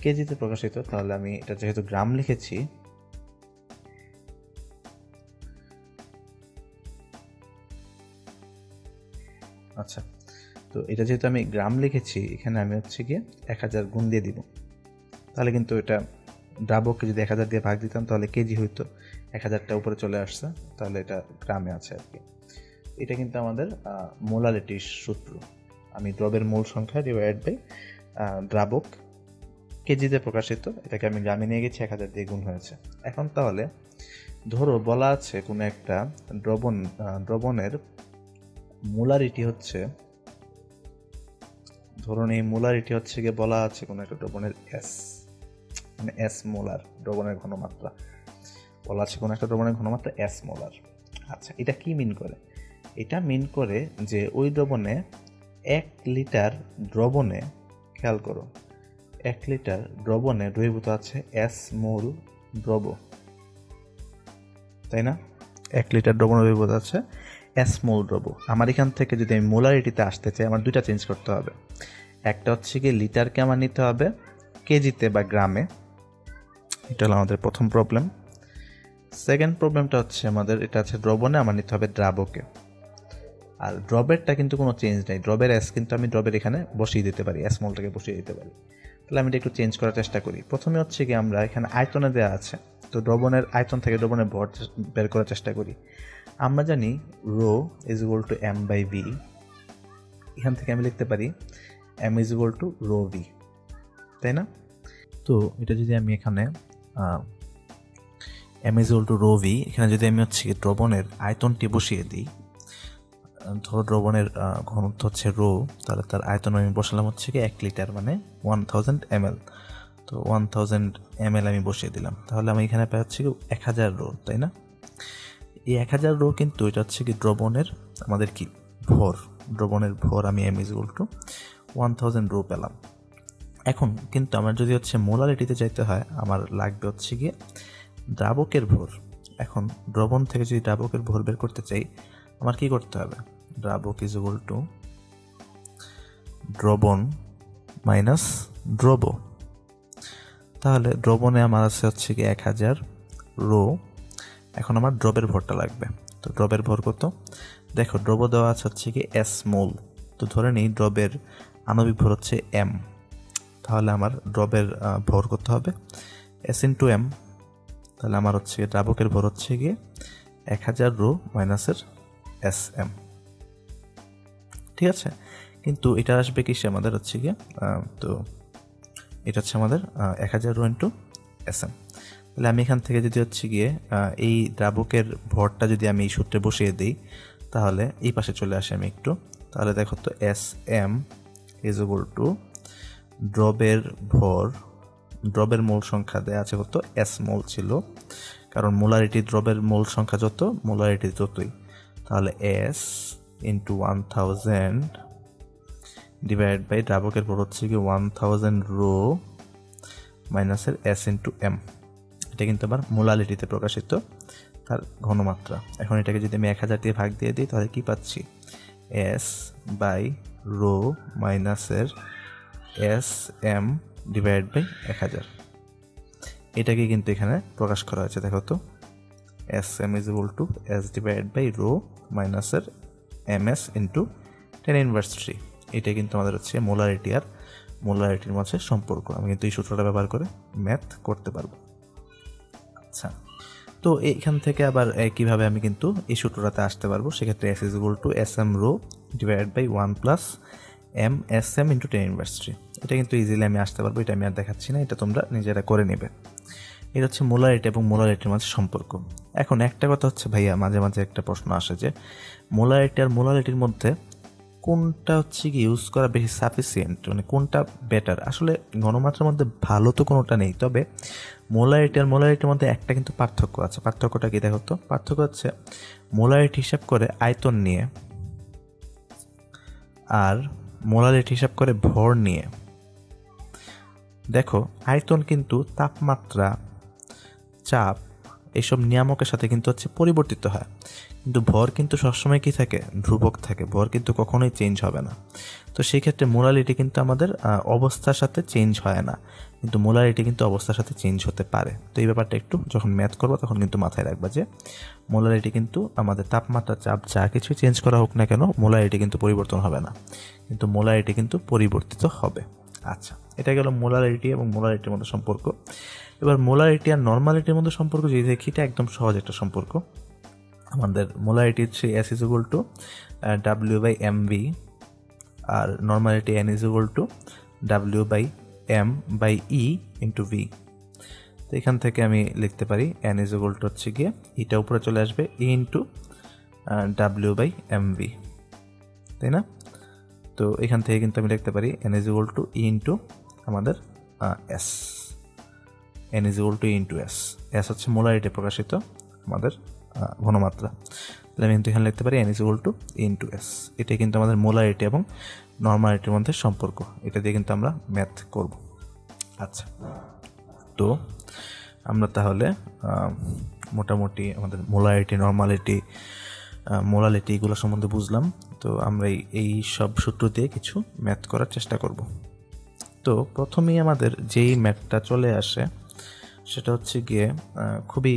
কেজিতে প্রকাশিত, তাহলে আমি এটা যেহেতু গ্রাম লিখেছি, আচ্ছা, তো এটা যেহেতু আমি গ্রাম লিখেছি, এখানে আমি হচ্ছে গিয়ে 1000 গুণ দিয়ে দিব। তাহলে কিন্তু এটা দ্রাবককে যদি 1000 দিয়ে ভাগ দিতাম তাহলে কেজি হইতো, 1000টা উপরে চলে আসছে, তাহলে এটা গ্রামে আছে আর কি। এটা কিন্তু আমাদের মোলারিটির সূত্র। আমি দ্রবের মোল সংখ্যা ডিভাইড বাই দ্রাবক কেজিতে প্রকাশিত, এটাকে আমি গ্রামে নিয়ে গেছি, 1000 দিয়ে গুণ হয়েছে। এখন তাহলে ধরো বলা আছে কোনো একটা দ্রবণের মোলারিটি হচ্ছে, ধরুন এই মোলারিটি হচ্ছে গিয়ে বলা আছে কোনো একটা দ্রবণের মানে S মোলার দ্রবণের ঘনমাত্রা, বলা আছে কোনো একটা দ্রবণের ঘনমাত্রা S মোলার। আচ্ছা, এটা কি মিন করে? এটা মিন করে যে ওই দ্রবণে 1 লিটার দ্রবণে, খেয়াল করো, 1 লিটার দ্রবণে দ্রবীভূত আছে S মোল দ্রব, তাই না? 1 লিটার দ্রবণে দ্রবীভূত আছে S মোল দ্রব। আমার এখান থেকে যদি আমি মোলারিটিতে আসতে চাই, আমার দুইটা চেঞ্জ করতে হবে। একটা হচ্ছে কি লিটারকে আমার নিতে হবে কেজিতে বা গ্রামে, এটা হলো আমাদের প্রথম প্রবলেম। সেকেন্ড প্রবলেমটা হচ্ছে আমাদের এটা আছে দ্রবণে, আমার নিতে হবে দ্রাবকে। আর দ্রবেরটা কিন্তু কোনো চেঞ্জ নেই, দ্রবের S কিন্তু আমি দ্রবের এখানে বসিয়ে দিতে পারি, S মোলটাকে বসিয়ে দিতে পারি। তাহলে আমি এটা একটু চেঞ্জ করার চেষ্টা করি। প্রথমে হচ্ছে কি আমরা এখানে আয়তনে দেওয়া আছে, তো দ্রবণের আয়তন থেকে দ্রবণের ভর বের করার চেষ্টা করি। আমরা জানি rho is equal two M/V, এখান থেকে আমি লিখতে পারি M is equal to rho V, তাই না? তো এটা যদি আমি এখানে M is equal to rho V, এখানে যদি আমি হচ্ছে দ্রবণের আয়তনটি বসিয়ে দিই, ধরো দ্রবণের ঘনত্ব হচ্ছে রো, তাহলে তার আয়তন আমি বসালাম হচ্ছে কি 1 লিটার মানে 1000 ml। তো 1000 ml আমি বসিয়ে দিলাম, তাহলে আমি এখানে পাই হচ্ছে কি 1000 রো, তাই না? এই 1000 রো কিন্তু এটা হচ্ছে কি দ্রবণের আমাদের কি ভর, দ্রবণের ভর আমি M is equal to 1000 rho পেলাম। এখন কিন্তু আমার যদি হচ্ছে মোলারিটিতে যাইতে হয়, আমার লাগবে হচ্ছে গিয়ে দ্রাবকের ভর। এখন দ্রবণ থেকে যদি দ্রাবকের ভর বের করতে চাই, আমার কি করতে হবে? দ্রাবক ইজ ইকুয়াল টু দ্রবণ মাইনাস দ্রব। তাহলে দ্রবণে আমার আছে হচ্ছে কি 1000 রো, এখন আমার দ্রবের ভরটা লাগবে। তো দ্রবের ভর কত? দেখো, দ্রব দেওয়া আছে হচ্ছে কি S মোল, তো ধরে নিই দ্রবের আণবিক ভর হচ্ছে M, তাহলে আমার দ্রবের ভর করতে হবে S ইন্টু M। তাহলে আমার হচ্ছে দ্রাবকের ভর হচ্ছে গিয়ে 1000 রো মাইনাসের SM, ঠিক আছে? কিন্তু এটা আসবে কিসে আমাদের হচ্ছে গিয়ে, তো এটা হচ্ছে আমাদের 1000 রো ইন্টু SM। তাহলে আমি এখান থেকে যদি হচ্ছে গিয়ে এই দ্রাবকের ভরটা যদি আমি এই সূত্রে বসিয়ে দিই, তাহলে এই পাশে চলে আসে আমি একটু, তাহলে দেখো তো SM ইজ ইকুয়াল টু দ্রবের ভর, দ্রবের মোল সংখ্যা দেওয়া আছে কত? S মোল ছিল, কারণ মোলারিটি দ্রবের মোল সংখ্যা যত মোলারিটি ততই, তাহলে S ইন্টু 1000 ডিভাইড বাই দ্রাবকের ভর হচ্ছে কি 1000 রো মাইনাসের S ইন্টু M। এটা কিন্তু আবার মোলারিটিতে প্রকাশিত তার ঘনমাত্রা। এখন এটাকে যদি আমি 1000 দিয়ে ভাগ দিয়ে দিই, তাহলে কি পাচ্ছি? S বাই রো মাইনাসের SM ডিভাইড বাই 1000। এটাকে কিন্তু এখানে প্রকাশ করা হয়েছে, দেখো তো, SM is equal to S divide by rho মাইনাসের MS ইন্টু 10⁻³। এটা কিন্তু আমাদের হচ্ছে মোলারিটি আর মোলারিটির মাঝে সম্পর্ক। আমি কিন্তু এই সূত্রটা ব্যবহার করে ম্যাথ করতে পারবো। আচ্ছা, তো এইখান থেকে আবার কিভাবে আমি কিন্তু এই সূত্রটাতে আসতে পারবো? সেক্ষেত্রে S is equal to SM rho divide by 1 plus MSM into 10⁻³। এটা কিন্তু ইজিলি আমি আসতে পারবো, এটা আমি আর দেখাচ্ছি না, এটা তোমরা নিজেরা করে নেবে। এটা হচ্ছে মোলারিটি এবং মোলারিটির মাঝে সম্পর্ক। এখন একটা কথা হচ্ছে ভাইয়া, মাঝে মাঝে একটা প্রশ্ন আসে যে মোলারিটি আর মোলারিটির মধ্যে কোনটা হচ্ছে কি ইউজ করা বেশি সাফিসিয়েন্ট, মানে কোনটা বেটার। আসলে ঘনমাত্রার মধ্যে ভালো তো কোনোটা নেই, তবে মোলারিটি আর মোলারিটির মধ্যে একটা কিন্তু পার্থক্য আছে। পার্থক্যটা কি দেখো তো? পার্থক্য হচ্ছে মোলারিটি হিসাব করে আয়তন নিয়ে আর মোলারিটি হিসাব করে ভর নিয়ে। দেখো আয়তন কিন্তু তাপমাত্রা, চাপ এইসব নিয়ামকের সাথে কিন্তু হচ্ছে পরিবর্তিত হয়, কিন্তু ভর কিন্তু সবসময় কি থাকে? ধ্রুবক থাকে। ভর কিন্তু কখনোই চেঞ্জ হবে না। তো সেই ক্ষেত্রে মোলারিটি কিন্তু আমাদের অবস্থার সাথে চেঞ্জ হয় না, কিন্তু মোলারিটি কিন্তু অবস্থার সাথে চেঞ্জ হতে পারে। তো এই ব্যাপারটা একটু যখন ম্যাথ করবো তখন কিন্তু মাথায় রাখবা যে মোলারিটি কিন্তু আমাদের তাপমাত্রা, চাপ যা কিছু চেঞ্জ করা হোক না কেন, মোলারিটি কিন্তু পরিবর্তন হবে না, কিন্তু মোলারিটি কিন্তু পরিবর্তিত হবে। আচ্ছা, এটা গেল মোলারিটি এবং মোলারিটির মধ্যে সম্পর্ক। এবার মোলারিটি আর নর্মালিটির মধ্যে সম্পর্ক যদি দেখি, এটা একদম সহজ একটা সম্পর্ক। আমাদের মোলারিটি হচ্ছে S = W/mv, আর নর্মালিটি N = W/m/e × v। তো এখান থেকে আমি লিখতে পারি N হচ্ছে গিয়ে, এটা উপরে চলে আসবে E × W/mv, তাই না? তো এখান থেকে কিন্তু আমি লিখতে পারি N = E × আমাদের S। N = E × S। S হচ্ছে মোলারিটি প্রকাশিত আমাদের ঘনমাত্রা। তাহলে আমি কিন্তু এখানে লিখতে পারি N = E × S। এটাই কিন্তু আমাদের মোলারিটি এবং নর্মালিটির মধ্যে সম্পর্ক। এটা দিয়ে কিন্তু আমরা ম্যাথ করব। আচ্ছা, তো আমরা তাহলে মোটামুটি আমাদের মোলারিটি, নর্মালিটি, মোলারিটি এগুলো সম্বন্ধে বুঝলাম। তো আমরা এই সব সূত্র দিয়ে কিছু ম্যাথ করার চেষ্টা করব। তো প্রথমেই আমাদের যেই ম্যাথটা চলে আসে সেটা হচ্ছে গিয়ে খুবই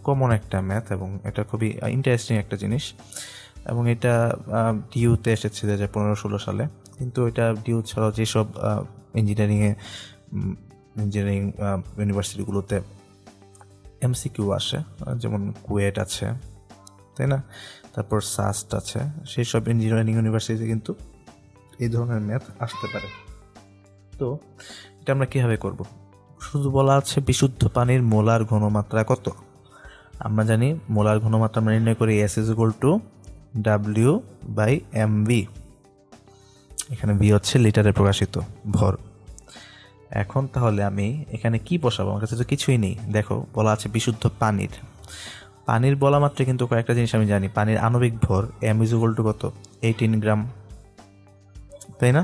কমন একটা ম্যাথ, এবং এটা খুবই ইন্টারেস্টিং একটা জিনিস, এবং এটা ডিউতে এসেছে 2015-16 সালে। কিন্তু এটা ডিউ ছাড়াও যেসব ইঞ্জিনিয়ারিং ইউনিভার্সিটিগুলোতে MCQ আসে, যেমন কুয়েট আছে, তাই না, তারপর সাস্ট আছে, সেই সব ইঞ্জিনিয়ারিং ইউনিভার্সিটিতে কিন্তু এই ধরনের ম্যাথ আসতে পারে। তো এটা আমরা কীভাবে করব? শুধু বলা আছে বিশুদ্ধ পানির মোলার ঘনমাত্রা কত। আমরা জানি মোলার ঘনমাত্রা আমরা নির্ণয় করি S = W/mv। এখানে v হচ্ছে লিটারে প্রকাশিত ভর। এখন তাহলে আমি এখানে কি বসাবো? আমার কাছে তো কিছুই নেই। দেখো বলা আছে বিশুদ্ধ পানির বলা মাত্র কিন্তু কয়েকটা জিনিস আমি জানি। পানির আণবিক ভর M = কত? 18 গ্রাম, তাই না?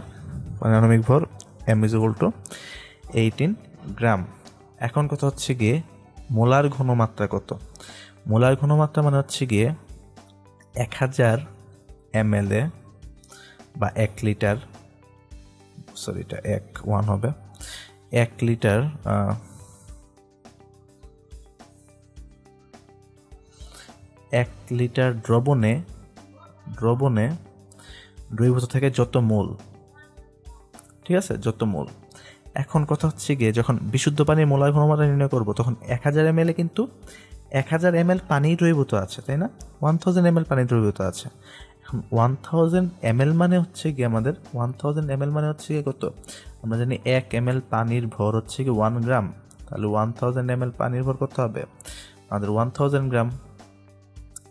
পানির আণবিক ভর M = 18 গ্রাম। এখন কথা হচ্ছে গিয়ে মোলার ঘনমাত্রা কত? মোলার ঘনমাত্রা মানে হচ্ছে গিয়ে 1000 ml বা 1 লিটার, সরি এটা 1 হবে, 1 লিটার 1 লিটার দ্রবণে দ্রবীভূত থেকে যত মোল, ঠিক আছে, যত মোল। এখন কথা হচ্ছে গিয়ে যখন বিশুদ্ধ পানির মোলার ঘনমাত্রা নির্ণয় করব, তখন 1000 ml কিন্তু 1000 ml পানি দ্রবীভূত আছে, তাই না? 1000 ml পানি দ্রবীভূত আছে। এখন 1000 ml মানে হচ্ছে গিয়ে আমাদের 1000 ml মানে হচ্ছে গিয়ে কত? আমরা জানি 1 ml পানির ভর হচ্ছে কি 1 গ্রাম। তাহলে 1000 ml পানির ভর কত হবে? আমাদের 1000 গ্রাম,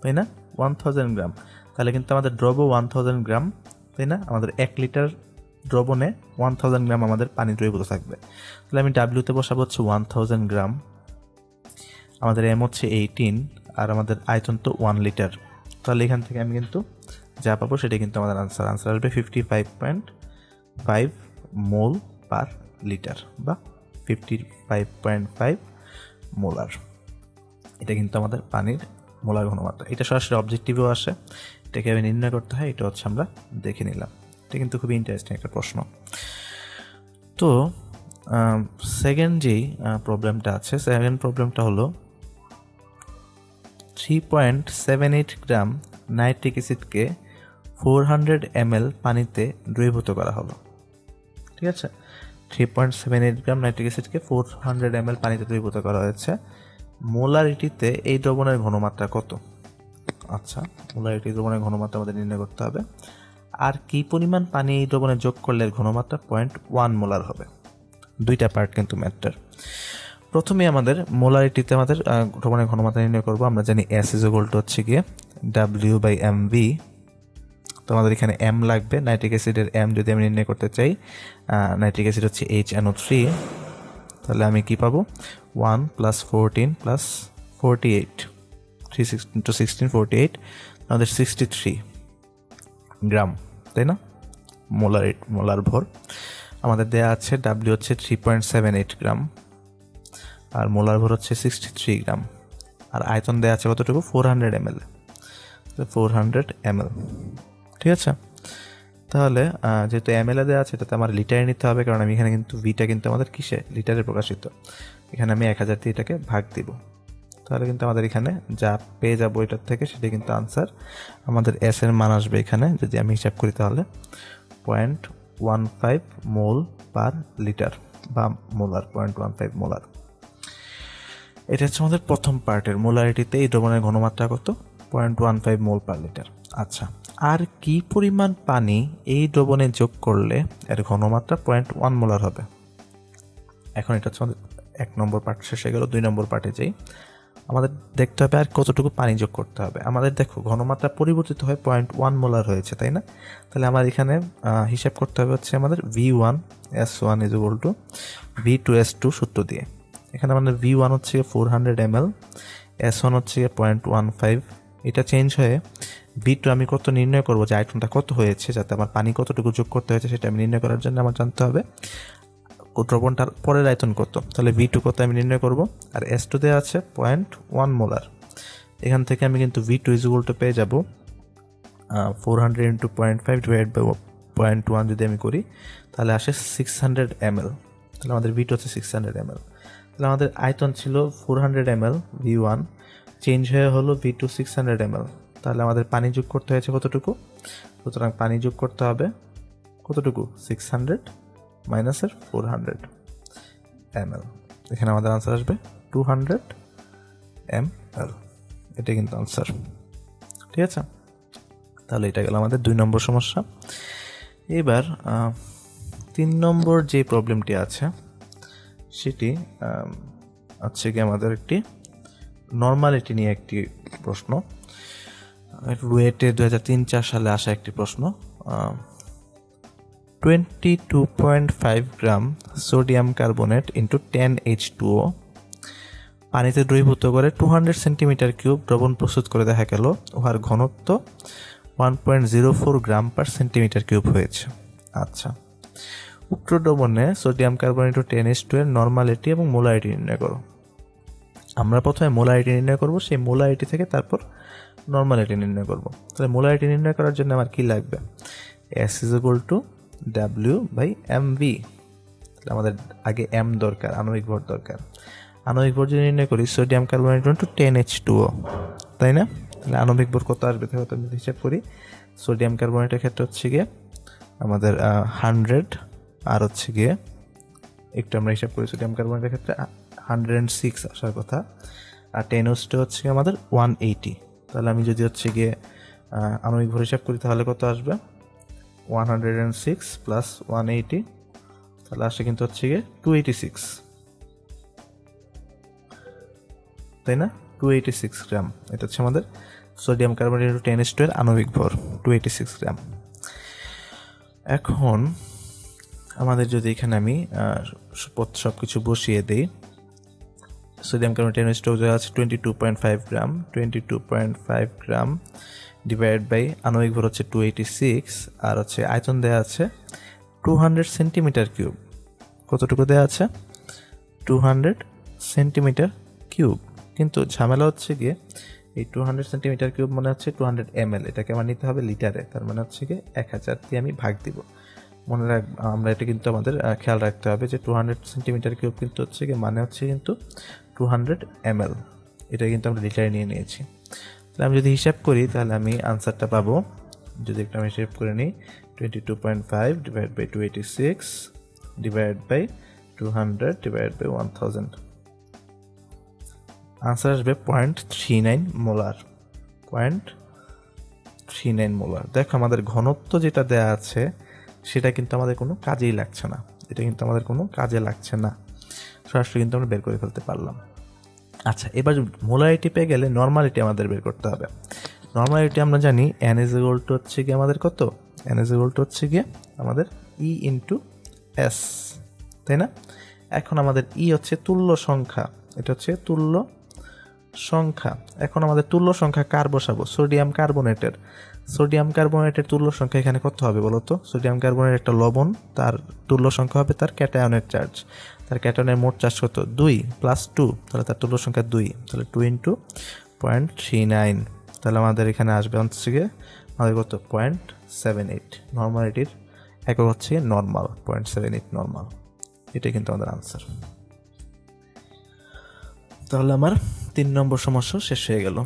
তাই না? 1000 গ্রাম। তাহলে কিন্তু আমাদের দ্রব 1000 গ্রাম, তাই না? আমাদের 1 লিটার দ্রবণে 1000 গ্রাম আমাদের পানি দ্রবীভূত থাকবে। তাহলে আমি ডাব্লিউতে বসাবো হচ্ছে 1000 গ্রাম, আমাদের M হচ্ছে 18, আর আমাদের আয়তন তো 1 লিটার। তাহলে এখান থেকে আমি কিন্তু যা পাবো সেটা কিন্তু আমাদের আনসার আসবে 55.5 মোল পার লিটার, বা 55.5 মোলার। এটা কিন্তু আমাদের পানির মোলার ঘনমাত্রা। এটা সরাসরি অবজেক্টিভেও আসে, এটাকে আমি নির্ণয় করতে হয়, এটা হচ্ছে আমরা দেখে নিলাম। এটা কিন্তু খুবই ইন্টারেস্টিং একটা প্রশ্ন। তো সেকেন্ড যেই প্রবলেমটা আছে, সেকেন্ড প্রবলেমটা হলো 3.78 গ্রাম নাইট্রিক অ্যাসিডকে 400 ml পানিতে দ্রবীভূত করা হলো। ঠিক আছে, 3.78 গ্রাম নাইট্রিক অ্যাসিডকে 400 ml পানিতে দ্রবীভূত করা হয়েছে। মোলারিটিতে এই দ্রবণের ঘনমাত্রা কত? আচ্ছা, মোলারিটি দ্রবণের ঘনমাত্রা আমাদের নির্ণয় করতে হবে। আর কি পরিমাণ পানি এই দ্রবণে যোগ করলে ঘনমাত্রা 0.1 মোলার হবে। দুইটা পার্ট কিন্তু ম্যাথটার। প্রথমে আমাদের মোলারিটিতে আমাদের দ্রবণের ঘনমাত্রা নির্ণয় করব। আমরা জানি S = হচ্ছে গিয়ে W/mv। তো আমাদের এখানে m লাগবে, নাইট্রিক অ্যাসিডের m যদি আমি নির্ণয় করতে চাই, নাইট্রিক অ্যাসিড হচ্ছে HNO3, তাহলে আমি কি পাবো 1 + 14 + 48, 3 × 16 48, আমাদের 63 গ্রাম, তাই না? মোলার ভর আমাদের দেয়া আছে। W হচ্ছে 3.78 গ্রাম আর মোলার ভর হচ্ছে 63 গ্রাম। আর আয়তন দেয়া আছে কতটুকু 400 ml, 400 ml। ঠিক আছে, তাহলে যেহেতু ml দেওয়া আছে এটাতে আমার লিটারে নিতে হবে, কারণ আমি এখানে কিন্তু ভিটা কিন্তু আমাদের কিসে লিটারে প্রকাশিত। এখানে আমি 1000 দিয়ে এটাকে ভাগ দিব, তাহলে কিন্তু আমাদের এখানে যা পেয়ে যাবো এটার থেকে সেটা কিন্তু আনসার। আমাদের এস এর মান আসবে এখানে, যদি আমি হিসাব করি তাহলে 0.15 মোল পার লিটার বা মোলার, 0.15 মোলার। এটা হচ্ছে আমাদের প্রথম পার্টের মোলারিটিতে এই দ্রবণের ঘনমাত্রা কত 0.15 মোল পার লিটার। আচ্ছা, আর কি পরিমাণ পানি এই দ্রবণে যোগ করলে এর ঘনমাত্রা 0.1 মোলার হবে? এখন এটা হচ্ছে আমাদের 1 নম্বর পার্ট শেষ হয়ে গেল। 2 নম্বর পার্টে যাই। আমাদের দেখতে হবে আর কতটুকু পানি যোগ করতে হবে। আমাদের দেখো ঘনমাত্রা পরিবর্তিত হয় 0.1 মোলার হয়েছে, তাই না? তাহলে আমার এখানে হিসাব করতে হবে হচ্ছে আমাদের V1S1 = V2S2 সূত্র দিয়ে। এখানে আমাদের V1 হচ্ছে 400 ml, S1 হচ্ছে 0.15। এটা চেঞ্জ হয়ে V2 আমি কত নির্ণয় করবো, যে আয়তনটা কত হয়েছে, যাতে আমার পানি কতটুকু যোগ করতে হয়েছে সেটা আমি নির্ণয় করার জন্য আমার জানতে হবে দ্রবণটার পরের আয়তন কত। তাহলে V2 কত আমি নির্ণয় করব, আর S2 দেওয়া আছে 0.1 মোলার। এখান থেকে আমি কিন্তু V2 = পেয়ে যাব 400 × 0.5 / 0.1 যদি আমি করি তাহলে আসে 600 ml। তাহলে আমাদের V2 হচ্ছে 600 ml। তাহলে আমাদের আয়তন ছিল 400 ml V1, চেঞ্জ হয়ে হলো V2 600 ml। তাহলে আমাদের পানি যোগ করতে হয়েছে কতটুকু? সুতরাং পানি যোগ করতে হবে কতটুকু 600 মাইনাস 400 ml। এখানে আমাদের আনসার আসবে 200 ml। এটা কিন্তু আনসার। ঠিক আছে, তাহলে এটা গেল আমাদের 2 নম্বর সমস্যা। এবার 3 নম্বর যে প্রবলেমটি আছে সেটি হচ্ছে কি আমাদের একটি নর্মালিটি নিয়ে একটি প্রশ্ন। রুয়েটে 2003-04 সালে আসা একটি প্রশ্ন। 22.5 gram sodium carbonate into 10H2O পানিতে দ্রবীভূত করে 200 সেন্টিমিটার কিউব দ্রবণ প্রস্তুত করে দেখা গেল উহার ঘনত্ব 1.04 গ্রাম পার সেন্টিমিটার কিউব হয়েছে। আচ্ছা, উক্ত দ্রবণে সোডিয়াম কার্বনেট ও 10H2 এর নর্মালিটি এবং মোলারিটি নির্ণয় করো। আমরা প্রথমে মোলারিটি নির্ণয় করব, সেই মোলারিটি থেকে তারপর নর্মালিটি নির্ণয় করব। তাহলে মোলারিটি নির্ণয় করার জন্য আমার কি লাগবে? S = W/mv। তাহলে আমাদের আগে m দরকার, আণবিক ভর দরকার। আণবিক ভর যদি নির্ণয় করি সোডিয়াম কার্বনেট × 10H2O, তাই না? তাহলে আণবিক ভর কত আসবে তাহলে আমি হিসাব করি। সোডিয়াম কার্বনেটের ক্ষেত্রে হচ্ছে গিয়ে আমাদের 100, আর হচ্ছে গিয়ে একটু আমরা হিসাব করি সোডিয়াম কার্বনেটের ক্ষেত্রে 106 আসার কথা, আর 10H2 হচ্ছে আমাদের 180। তাহলে আমি যদি হচ্ছে গিয়ে আণবিক ভর হিসাব করি তাহলে কত আসবে 106 + 180, তাহলে আসে কিন্তু হচ্ছে গিয়ে 286, তাই না? 286 গ্রাম। এটা হচ্ছে আমাদের সোডিয়াম কার্বনেট × 10H2 এর আণবিক ভর 286 গ্রাম। এখন আমাদের যদি এখানে আমি সব কিছু বসিয়ে দিই, সোডিয়াম কার্বনেট 10H2 দেওয়া আছে 22.5 গ্রাম, 22.5 গ্রাম ডিভাইড বাই আণবিক ভর হচ্ছে 286, আর হচ্ছে আয়তন দেওয়া আছে 200 সেন্টিমিটার কিউব। কতটুকু দেওয়া আছে? 200 সেন্টিমিটার কিউব। কিন্তু ঝামেলা হচ্ছে গিয়ে এই 200 সেন্টিমিটার কিউব মানে হচ্ছে 200 ml, এটাকে আমার নিতে হবে লিটারে। তার মানে হচ্ছে গিয়ে 1000 দিয়ে আমি ভাগ দিব। মনে রাখ, আমরা এটা কিন্তু আমাদের খেয়াল রাখতে হবে যে 200 সেন্টিমিটার কিউব কিন্তু হচ্ছে গিয়ে মানে হচ্ছে কিন্তু 200 ml। এটা কিন্তু আমরা লিটারে নিয়ে নিয়েছি। তাহলে আমি যদি হিসাব করি তাহলে আমি আনসারটা পাবো, যদি একটু আমি হিসাব করে নিই, 22.5 divide by 286 divide by 200 divide by 1000, answer আসবে 0.39 মোলার। 0.39 মোলার। দেখো আমাদের ঘনত্ব যেটা দেয়া আছে সেটা কিন্তু আমাদের কোনো কাজেই লাগছে না, এটা কিন্তু আমাদের কোনো কাজে লাগছে না। সরাসরি কিন্তু আমরা বের করে ফেলতে পারলাম। আচ্ছা, এবার মোলারিটি পেয়ে গেলে নর্মালিটি আমাদের বের করতে হবে। নর্মালিটি আমরা জানি n ইজ ইকুয়াল টু হচ্ছে গিয়ে আমাদের কত, n ইজ ইকুয়াল টু হচ্ছে গিয়ে আমাদের E ইন্টু S, তাই না? এখন আমাদের E হচ্ছে তুল্য সংখ্যা, এটা হচ্ছে তুল্য সংখ্যা। এখন আমাদের তুল্য সংখ্যা কার বসাবো? সোডিয়াম কার্বনেটের। সোডিয়াম কার্বনেটের তুল্য সংখ্যা এখানে কত হবে বলো তো? সোডিয়াম কার্বনেট একটা লবণ, তার তুল্য সংখ্যা হবে তার ক্যাটায়নের চার্জ। তার ক্যাটায়নের মোট চার্জ কত? 2 প্লাস 2, তাহলে তার তুল্য সংখ্যা 2, তাহলে 2 ইন্টু 0.39, তাহলে আমাদের এখানে আসবে হচ্ছে গিয়ে আমাদের কত? 0.78। নর্মালিটির একক হচ্ছে নর্মাল, 0.78 নর্মাল। এটাই কিন্তু আমাদের আনসার। তাহলে আমার 3 নম্বর সমস্যা শেষ হয়ে গেল।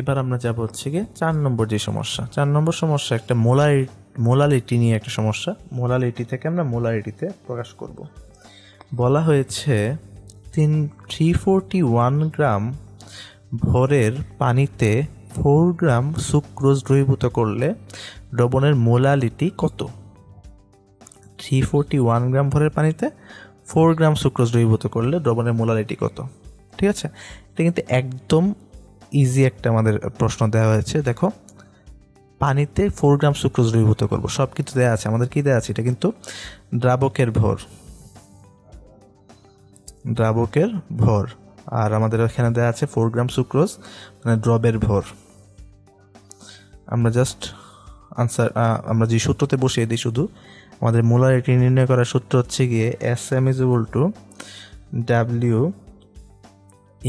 এবার আমরা যাব হচ্ছে গিয়ে 4 নম্বর যে সমস্যা। 4 নম্বর সমস্যা একটা মোলারিটি নিয়ে একটা সমস্যা। মোলারিটি থেকে আমরা মোলারিটিতে প্রকাশ করব। বলা হয়েছে 341 গ্রাম ভরের পানিতে 4 গ্রাম সুক্রোজ দ্রবীভূত করলে দ্রবণের মোলারিটি কত? 341 গ্রাম ভরের পানিতে 4 গ্রাম সুক্রোজ দ্রবীভূত করলে দ্রবণের মোলারিটি কত? ঠিক আছে, এটা কিন্তু একদম ইজি একটা আমাদের প্রশ্ন দেওয়া হয়েছে। দেখো, পানিতে 4 গ্রাম সুক্রোজ দ্রবীভূত করবো, সব কিছু দেওয়া আছে। আমাদের কি দেওয়া আছে? এটা কিন্তু দ্রাবকের ভর, দ্রাবকের ভর। আর আমাদের এখানে দেওয়া আছে 4 গ্রাম সুক্রোজ, মানে দ্রবের ভর। আমরা জাস্ট আনসার আমরা যে সূত্রতে বসিয়ে দিই শুধু। আমাদের মোলারিটি নির্ণয় করার সূত্র হচ্ছে গিয়ে SM is equal to W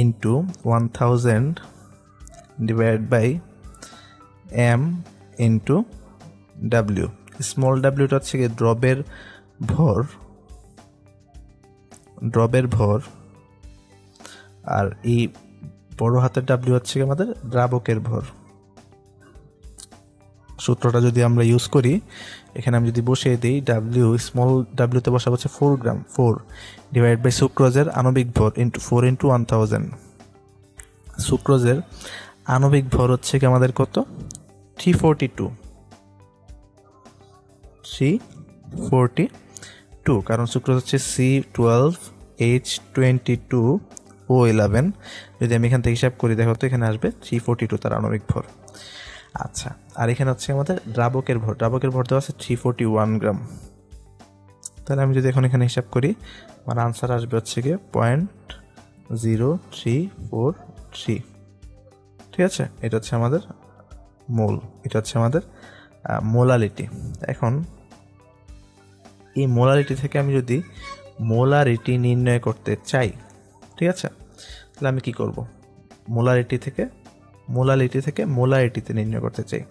into 1000 divide by M into W। Small ডাব্লিউটা হচ্ছে গিয়ে দ্রবের ভর, দ্রবের ভর। আর এই বড় হাতের ডাব্লিউ হচ্ছে গিয়ে আমাদের দ্রাবকের ভর। সূত্রটা যদি আমরা ইউজ করি, এখানে আমি যদি বসিয়ে দিই ডাব্লিউ, স্মল ডাব্লিউতে বসাবো হচ্ছে 4 গ্রাম, 4 ডিভাইড বাই সুক্রোজের আণবিক ভর ইন্টু 4 ইন্টু 1000। সুক্রোজের আণবিক ভর হচ্ছে কি আমাদের কত? 342, কারণ সুক্রোজ হচ্ছে C12H22O11। যদি আমি এখান থেকে হিসাব করি, দেখো তো এখানে আসবে 342 তার আণবিক ভর। আচ্ছা, আর এখানে হচ্ছে আমাদের দ্রাবকের ভর, দ্রাবকের ভর দেওয়া আছে 341 গ্রাম। তাহলে আমি যদি এখন এখানে হিসাব করি, আমার আনসার আসবে হচ্ছে গিয়ে 0.0343। ঠিক আছে, এটা হচ্ছে আমাদের মোল, এটা হচ্ছে আমাদের মোলারিটি। এখন এই মোলারিটি থেকে আমি যদি মোলারিটি নির্ণয় করতে চাই, ঠিক আছে, তাহলে আমি কি করব? মোলারিটি থেকে মোলারিটিতে নির্ণয় করতে চাই,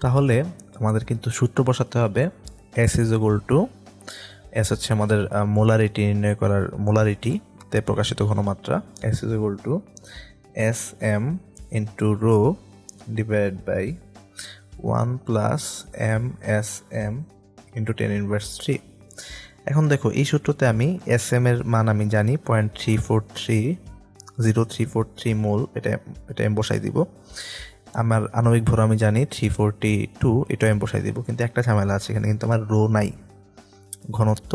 তাহলে আমাদের কিন্তু সূত্র বসাতে হবে। S is equal to, S হচ্ছে আমাদের মোলারিটি নির্ণয় করার, মোলারিটিতে প্রকাশিত ঘনমাত্রা। S is equal to SM into rho divide by 1 plus MSM into 10⁻³ এখন দেখো, এই সূত্রতে আমি SM এর মান আমি জানি 0.0343 মোল, এটা আমি বসাই দিব। আমার আণবিক ভর আমি জানি 342, এটা আমি বসাই দিব। কিন্তু একটা ঝামেলা আছে, এখানে কিন্তু আমার রো নাই, ঘনত্ব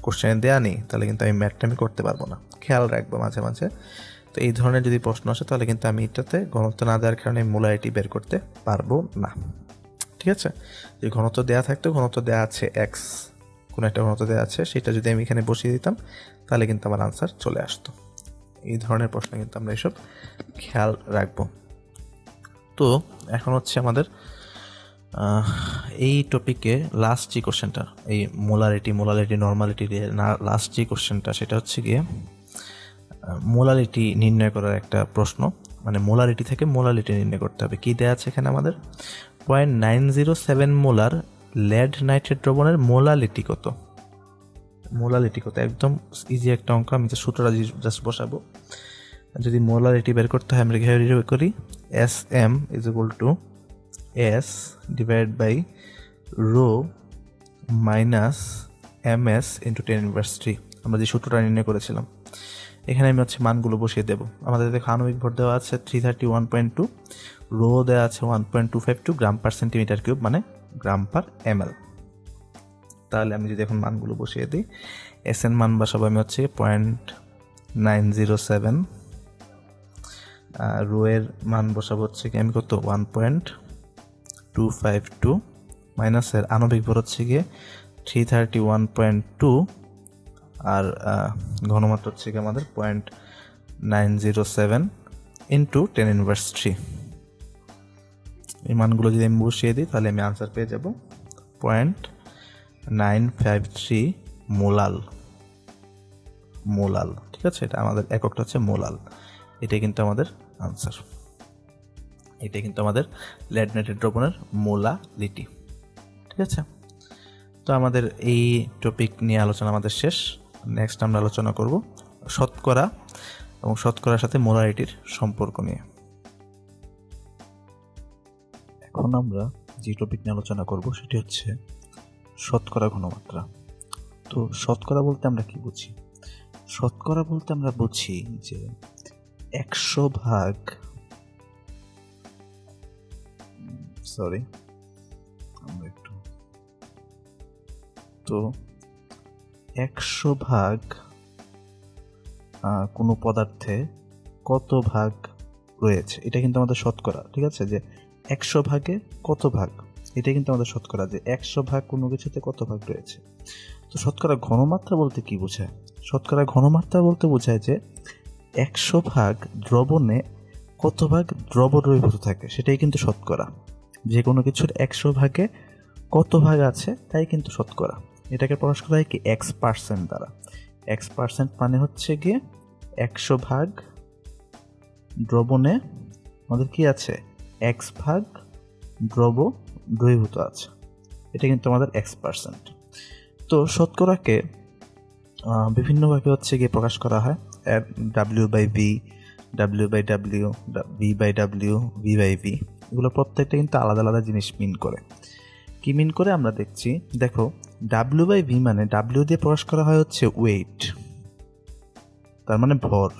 কোশ্চেনে দেয়া নেই, তাহলে কিন্তু আমি ম্যাথটা আমি করতে পারবো না। খেয়াল রাখবো মাঝে মাঝে। তো এই ধরনের যদি প্রশ্ন আসে, তাহলে কিন্তু আমি এটাতে ঘনত্ব না দেওয়ার কারণে মোলারিটি বের করতে পারবো না। ঠিক আছে, যদি ঘনত্ব দেওয়া থাকতো, ঘনত্ব দেওয়া আছে x, কোনো একটা ঘনত্ব দেওয়া আছে, সেটা যদি আমি এখানে বসিয়ে দিতাম, তাহলে কিন্তু আমার আনসার চলে আসতো। এই ধরনের প্রশ্ন কিন্তু আমরা এসব খেয়াল রাখবো। তো এখন হচ্ছে আমাদের এই টপিকে লাস্ট যে কোশ্চেনটা, এই মোলারিটি নর্মালিটি লাস্ট যে কোশ্চেনটা, সেটা হচ্ছে গিয়ে মোলারিটি নির্ণয় করার একটা প্রশ্ন। মানে মোলারিটি থেকে মোলারিটি নির্ণয় করতে হবে। কি দেওয়া আছে এখানে আমাদের? 0.907 মোলার লেড নাইট্রেট দ্রবণের মোলারিটি কত? একদম ইজি একটা অঙ্ক। আমি তো সূত্রটা জাস্ট বসাবো। যদি মোলারিটি বের করতে হয়, আমরা কিভাবে বের করি? SM is equal to S divide by rho minus MS into 10⁻³। আমরা যে সূত্রটা নির্ণয় করেছিলাম, এখানে আমি হচ্ছে মানগুলো বসিয়ে দেবো। আমাদের দেখো আণবিক ভর দেওয়া আছে 331.2, রো দেওয়া আছে 1.252 গ্রাম পার সেন্টিমিটার কিউব, মানে গ্রাম পার ml। তাহলে আমি যদি এখন মানগুলো বসিয়ে দিই, এস এন মান বসাবো আমি হচ্ছে 0.907, রো এর মান বসাবো হচ্ছে কি আমি কত 1.252, মাইনাসের আণবিক ভর হচ্ছে গিয়ে 331.2, আর ঘনমাত্রা হচ্ছে কি আমাদের 0.907 ইন্টু 10⁻³ এই মানগুলো যদি আমি বসিয়ে দিই তাহলে আমি আনসার পেয়ে যাব 0.953 মোলাল। ঠিক আছে, এটা আমাদের এককটা হচ্ছে মোলাল। এটাই কিন্তু আমাদের আনসার, এটাই কিন্তু আমাদের লেড নাইট্রেট দ্রবণের মোলালিটি। ঠিক আছে, তো আমাদের এই টপিক নিয়ে আলোচনা আমাদের শেষ। নেক্সট আমরা আলোচনা করব শতকরা এবং শতকরার সাথে মোলারিটির সম্পর্ক নিয়ে। এখন আমরা যে টপিক নিয়ে আলোচনা করব সেটি হচ্ছে শতকরা ঘনমাত্রা। তো শতকরা বলতে আমরা কি বুঝি? শতকরা বলতে আমরা বুঝি যে 100 ভাগ, তো 100 ভাগ কোনো পদার্থে কত ভাগ রয়েছে, এটা কিন্তু আমাদের শতকরা। ঠিক আছে, যে 100 ভাগে কত ভাগ, এটা কিন্তু আমাদের শতকরা, যে 100 ভাগ কোনো কিছুতে কত ভাগ রয়েছে। তো শতকরা ঘনমাত্রা বলতে কি বোঝায়? শতকরা ঘনমাত্রা বলতে বোঝায় যে 100 ভাগ দ্রবণে কত ভাগ দ্রবণ দ্রবীভূত থাকে, সেটাই কিন্তু শতকরা। যে কোনো কিছুর 100 ভাগে কত ভাগ আছে তাই কিন্তু শতকরা। এটাকে প্রকাশ করা হয় কি x% দ্বারা। x% মানে হচ্ছে গিয়ে 100 ভাগ দ্রবণে আমাদের কি আছে, x ভাগ দ্রব দ্রবীভূত আছে, এটা কিন্তু আমাদের x%। তো শতকরাকে বিভিন্নভাবে হচ্ছে গিয়ে প্রকাশ করা হয়, W/V, W/W, V/W, V/V, এগুলো প্রত্যেকটা কিন্তু আলাদা আলাদা জিনিস মিন করে। কি মিন করে আমরা দেখছি, দেখো W/V মানে W দিয়ে প্রকাশ করা হয় হচ্ছে ওয়েট, তার মানে ভর,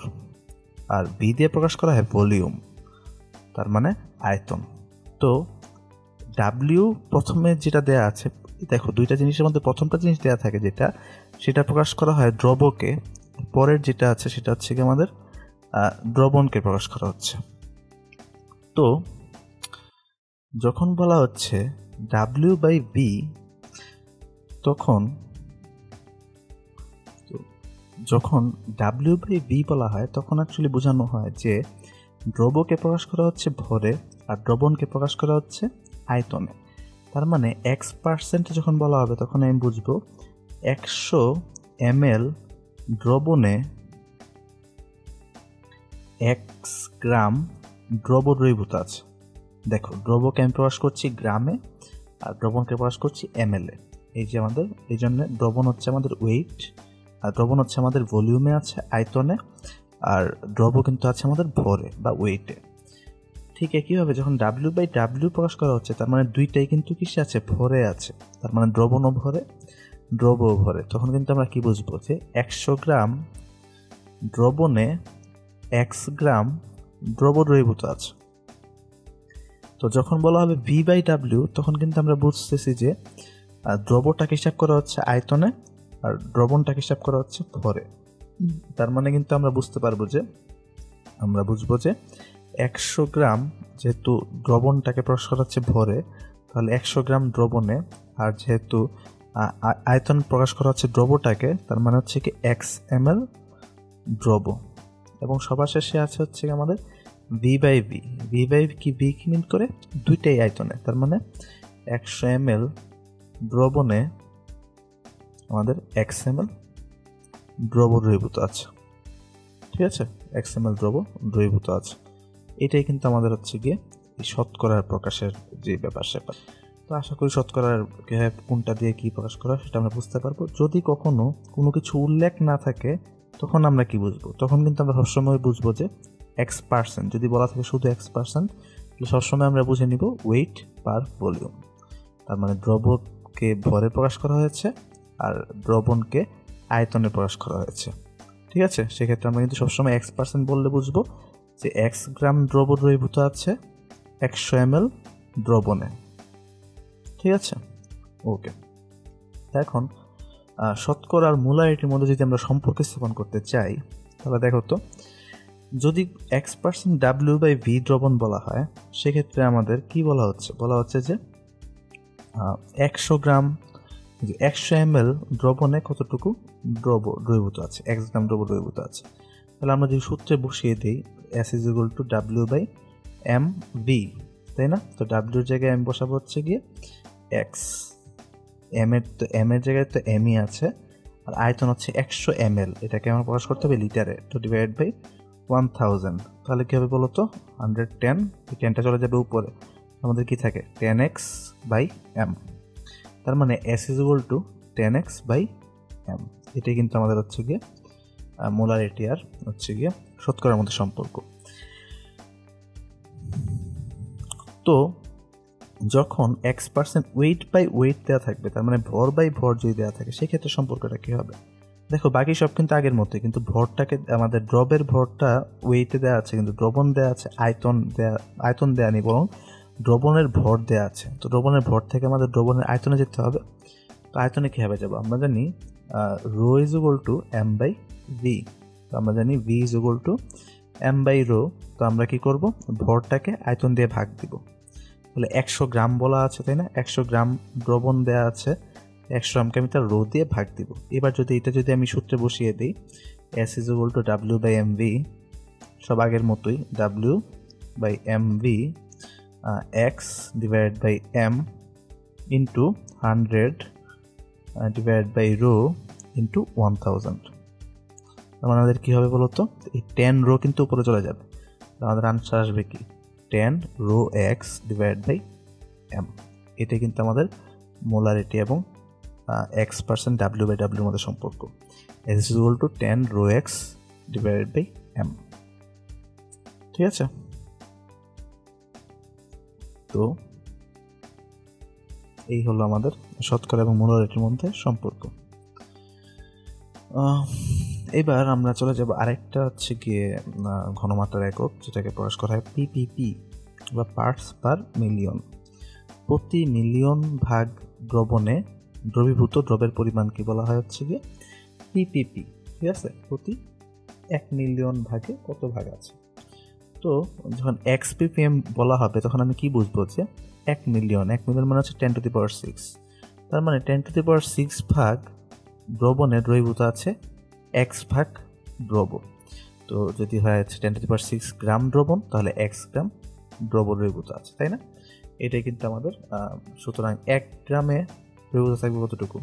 আর V দিয়ে প্রকাশ করা হয় ভলিউম, তার মানে আয়তন। তো W প্রথমে যেটা দেয়া আছে, দেখো দুইটা জিনিসের মধ্যে প্রথমটা জিনিস দেয়া থাকে যেটা, সেটা প্রকাশ করা হয় দ্রবকে, পরের যেটা আছে সেটা হচ্ছে কি আমাদের দ্রবণকে প্রকাশ করা হচ্ছে। তো যখন বলা হচ্ছে W/V, যখন W/V বলা হয় তখন অ্যাকচুয়ালি বোঝানো হয় যে দ্রবকে প্রকাশ করা হচ্ছে ভরে আর দ্রবণকে প্রকাশ করা হচ্ছে আয়তনে। তার মানে x% যখন বলা হবে তখন আমি বুঝবো 100 ml দ্রবণে 1 গ্রাম দ্রব দ্রবীভূত আছে। দেখো দ্রবকে আমি প্রকাশ করছি গ্রামে আর দ্রবণকে প্রকাশ করছি ml এ। এই যে আমাদের, এই জন্য দ্রবণ হচ্ছে আমাদের ওয়েট, আর দ্রবণ হচ্ছে আমাদের ভলিউমে আছে, আয়তনে, আর দ্রব কিন্তু আছে আমাদের ভরে বা ওয়েটে। ঠিক একইভাবে যখন W/W প্রকাশ করা হচ্ছে, তার মানে দুইটাই কিন্তু কিসে আছে, ভরে আছে, তার মানে দ্রবণও ভরে দ্রবও ভরে। তখন কিন্তু আমরা কি বুঝবো যে 100 গ্রাম দ্রবণে 1 গ্রাম দ্রব দ্রবীভূত আছে। তো যখন বলা হবে V/W তখন কিন্তু আমরা বুঝতেছি যে দ্রবটাকে হিসাব করা হচ্ছে আয়তনে আর দ্রবণটাকে হিসাব করা হচ্ছে ভরে। তার মানে কিন্তু আমরা বুঝতে পারবো যে, আমরা বুঝবো যে 100 গ্রাম যেহেতু দ্রবণটাকে প্রকাশ করা হচ্ছে ভরে, তাহলে 100 গ্রাম দ্রবণে, আর যেহেতু আয়তন প্রকাশ করা হচ্ছে দ্রবটাকে, তার মানে হচ্ছে কি x ml দ্রব। এবং সবার শেষে আছে হচ্ছে আমাদের V/V। V/V কি মিন করে, দুইটাই আয়তনে, তার মানে 100 ml দ্রবণে আমাদের x ml দ্রব দ্রবীভূত আছে। ঠিক আছে, x ml দ্রব দ্রবীভূত আছে। এটাই কিন্তু আমাদের হচ্ছে গিয়ে এই শতকরার প্রকাশের যে ব্যাপার স্যাপার। তো আশা করি শতকরার কোনটা দিয়ে কি প্রকাশ করা সেটা আমরা বুঝতে পারবো। যদি কখনো কোনো কিছু উল্লেখ না থাকে তখন আমরা কি বুঝবো, তখন কিন্তু আমরা সবসময় বুঝবো যে x%, যদি বলা থাকে শুধু x%, তাহলে সবসময় আমরা বুঝে নিব ওয়েট পার ভলিউম। তার মানে দ্রবকে ভরে প্রকাশ করা হয়েছে আর দ্রবণকে আয়তনে প্রকাশ করা হয়েছে। ঠিক আছে, সেক্ষেত্রে আমরা কিন্তু সবসময় x% বললে বুঝবো যে 1 গ্রাম দ্রব দ্রবীভূত আছে 100 ml দ্রবণে। ঠিক আছে, ওকে। এখন শতকরা আর মোলারিটির মধ্যে যদি আমরা সম্পর্ক স্থাপন করতে চাই তাহলে দেখো তো, যদি x%W/V দ্রবণ বলা হয় সেক্ষেত্রে আমাদের কি বলা হচ্ছে যে 100 গ্রাম 100 ml দ্রবণে কতটুকু দ্রবীভূত আছে, 1 গ্রাম দ্রব দ্রবীভূত আছে। তাহলে আমরা যদি সূত্রে বসিয়ে দিই S = W/mV, তাই না? তো W এর জায়গায় আমি বসাবো হচ্ছে গিয়ে X, M এর জায়গায় তো M আছে, আর আয়তন হচ্ছে 100 ml, এটাকে আমরা প্রকাশ করতে হবে লিটারে, তো ডিভাইড বাই 1000। তাহলে কি হবে বলো তো, 110, 10টা চলে যাবে উপরে, আমাদের কি থাকে 10x/m। তার মানে S = 10x/m। এটাই কিন্তু আমাদের হচ্ছে গিয়ে মোলারিটি আর হচ্ছে গিয়ে শতকরার মধ্যে সম্পর্ক। তো যখন x% weight দেওয়া থাকবে, তার মানে ভর বাই ভর যদি দেওয়া থাকে, সেক্ষেত্রে সম্পর্কটা কি হবে? দেখো বাকি সব কিন্তু আগের মতোই, কিন্তু ভরটাকে আমাদের দ্রবের ভরটা ওয়েটে দেওয়া আছে, কিন্তু দ্রবণ দেওয়া আছে আয়তন দেওয়া নেই, বরং দ্রবণের ভর দেওয়া আছে। তো দ্রবণের ভর থেকে আমাদের দ্রবণের আয়তনে যেতে হবে। তো আয়তনে কীভাবে যাবো? আমরা জানি ρ = m/v। তো আমরা জানি v = m/ρ। তো আমরা কি করব, ভরটাকে আয়তন দিয়ে ভাগ দিব। তাহলে 100 গ্রাম বলা আছে, তাই না? 100 গ্রাম দ্রবণ দেওয়া আছে, 100 গ্রামকে আমি তার রো দিয়ে ভাগ দিব। এবার যদি আমি সূত্রে বসিয়ে দিই S = W/mV, সব আগের মতোই, W/mV x/m into 100 divide by rho into 1000। মানে আমাদের কী হবে বলো তো, এই 10 রো কিন্তু উপরে চলে যাবে, আমাদের আনসার আসবে কি 10 rho x divide by m। এটা কিন্তু আমাদের মোলারিটি এবং x% W/W মধ্যে সম্পর্ক। S = 10 rho x divide by m। ঠিক আছে? তো এই হলো আমাদের শতকরা এবং মোলারিটির মধ্যে সম্পর্ক। এবার আমরা চলে যাব আরেকটা হচ্ছে গিয়ে ঘনমাত্রার একক, যেটাকে প্রকাশ করা হয় ppP বা পার্টস পার মিলিয়ন। প্রতি মিলিয়ন ভাগ দ্রবণে দ্রবীভূত দ্রবের পরিমাণকে বলা হয় হচ্ছে গিয়ে ppP। ঠিক আছে? প্রতি 1 মিলিয়ন ভাগে কত ভাগ আছে। তো যখন xppm বলা হবে তখন আমি কি বুঝবো যে 1 মিলিয়ন মানে হচ্ছে 10⁶। তার মানে 10⁶ ভাগ দ্রবণে দ্রবীভূত আছে x ভাগ দ্রব। তো যদি হয় 10⁶ গ্রাম দ্রবণ, তাহলে x গ্রাম দ্রব দ্রবীভূত আছে, তাই না? এটাই কিন্তু আমাদের। সুতরাং 1 গ্রামে দ্রবীভূত থাকবে কতটুকু?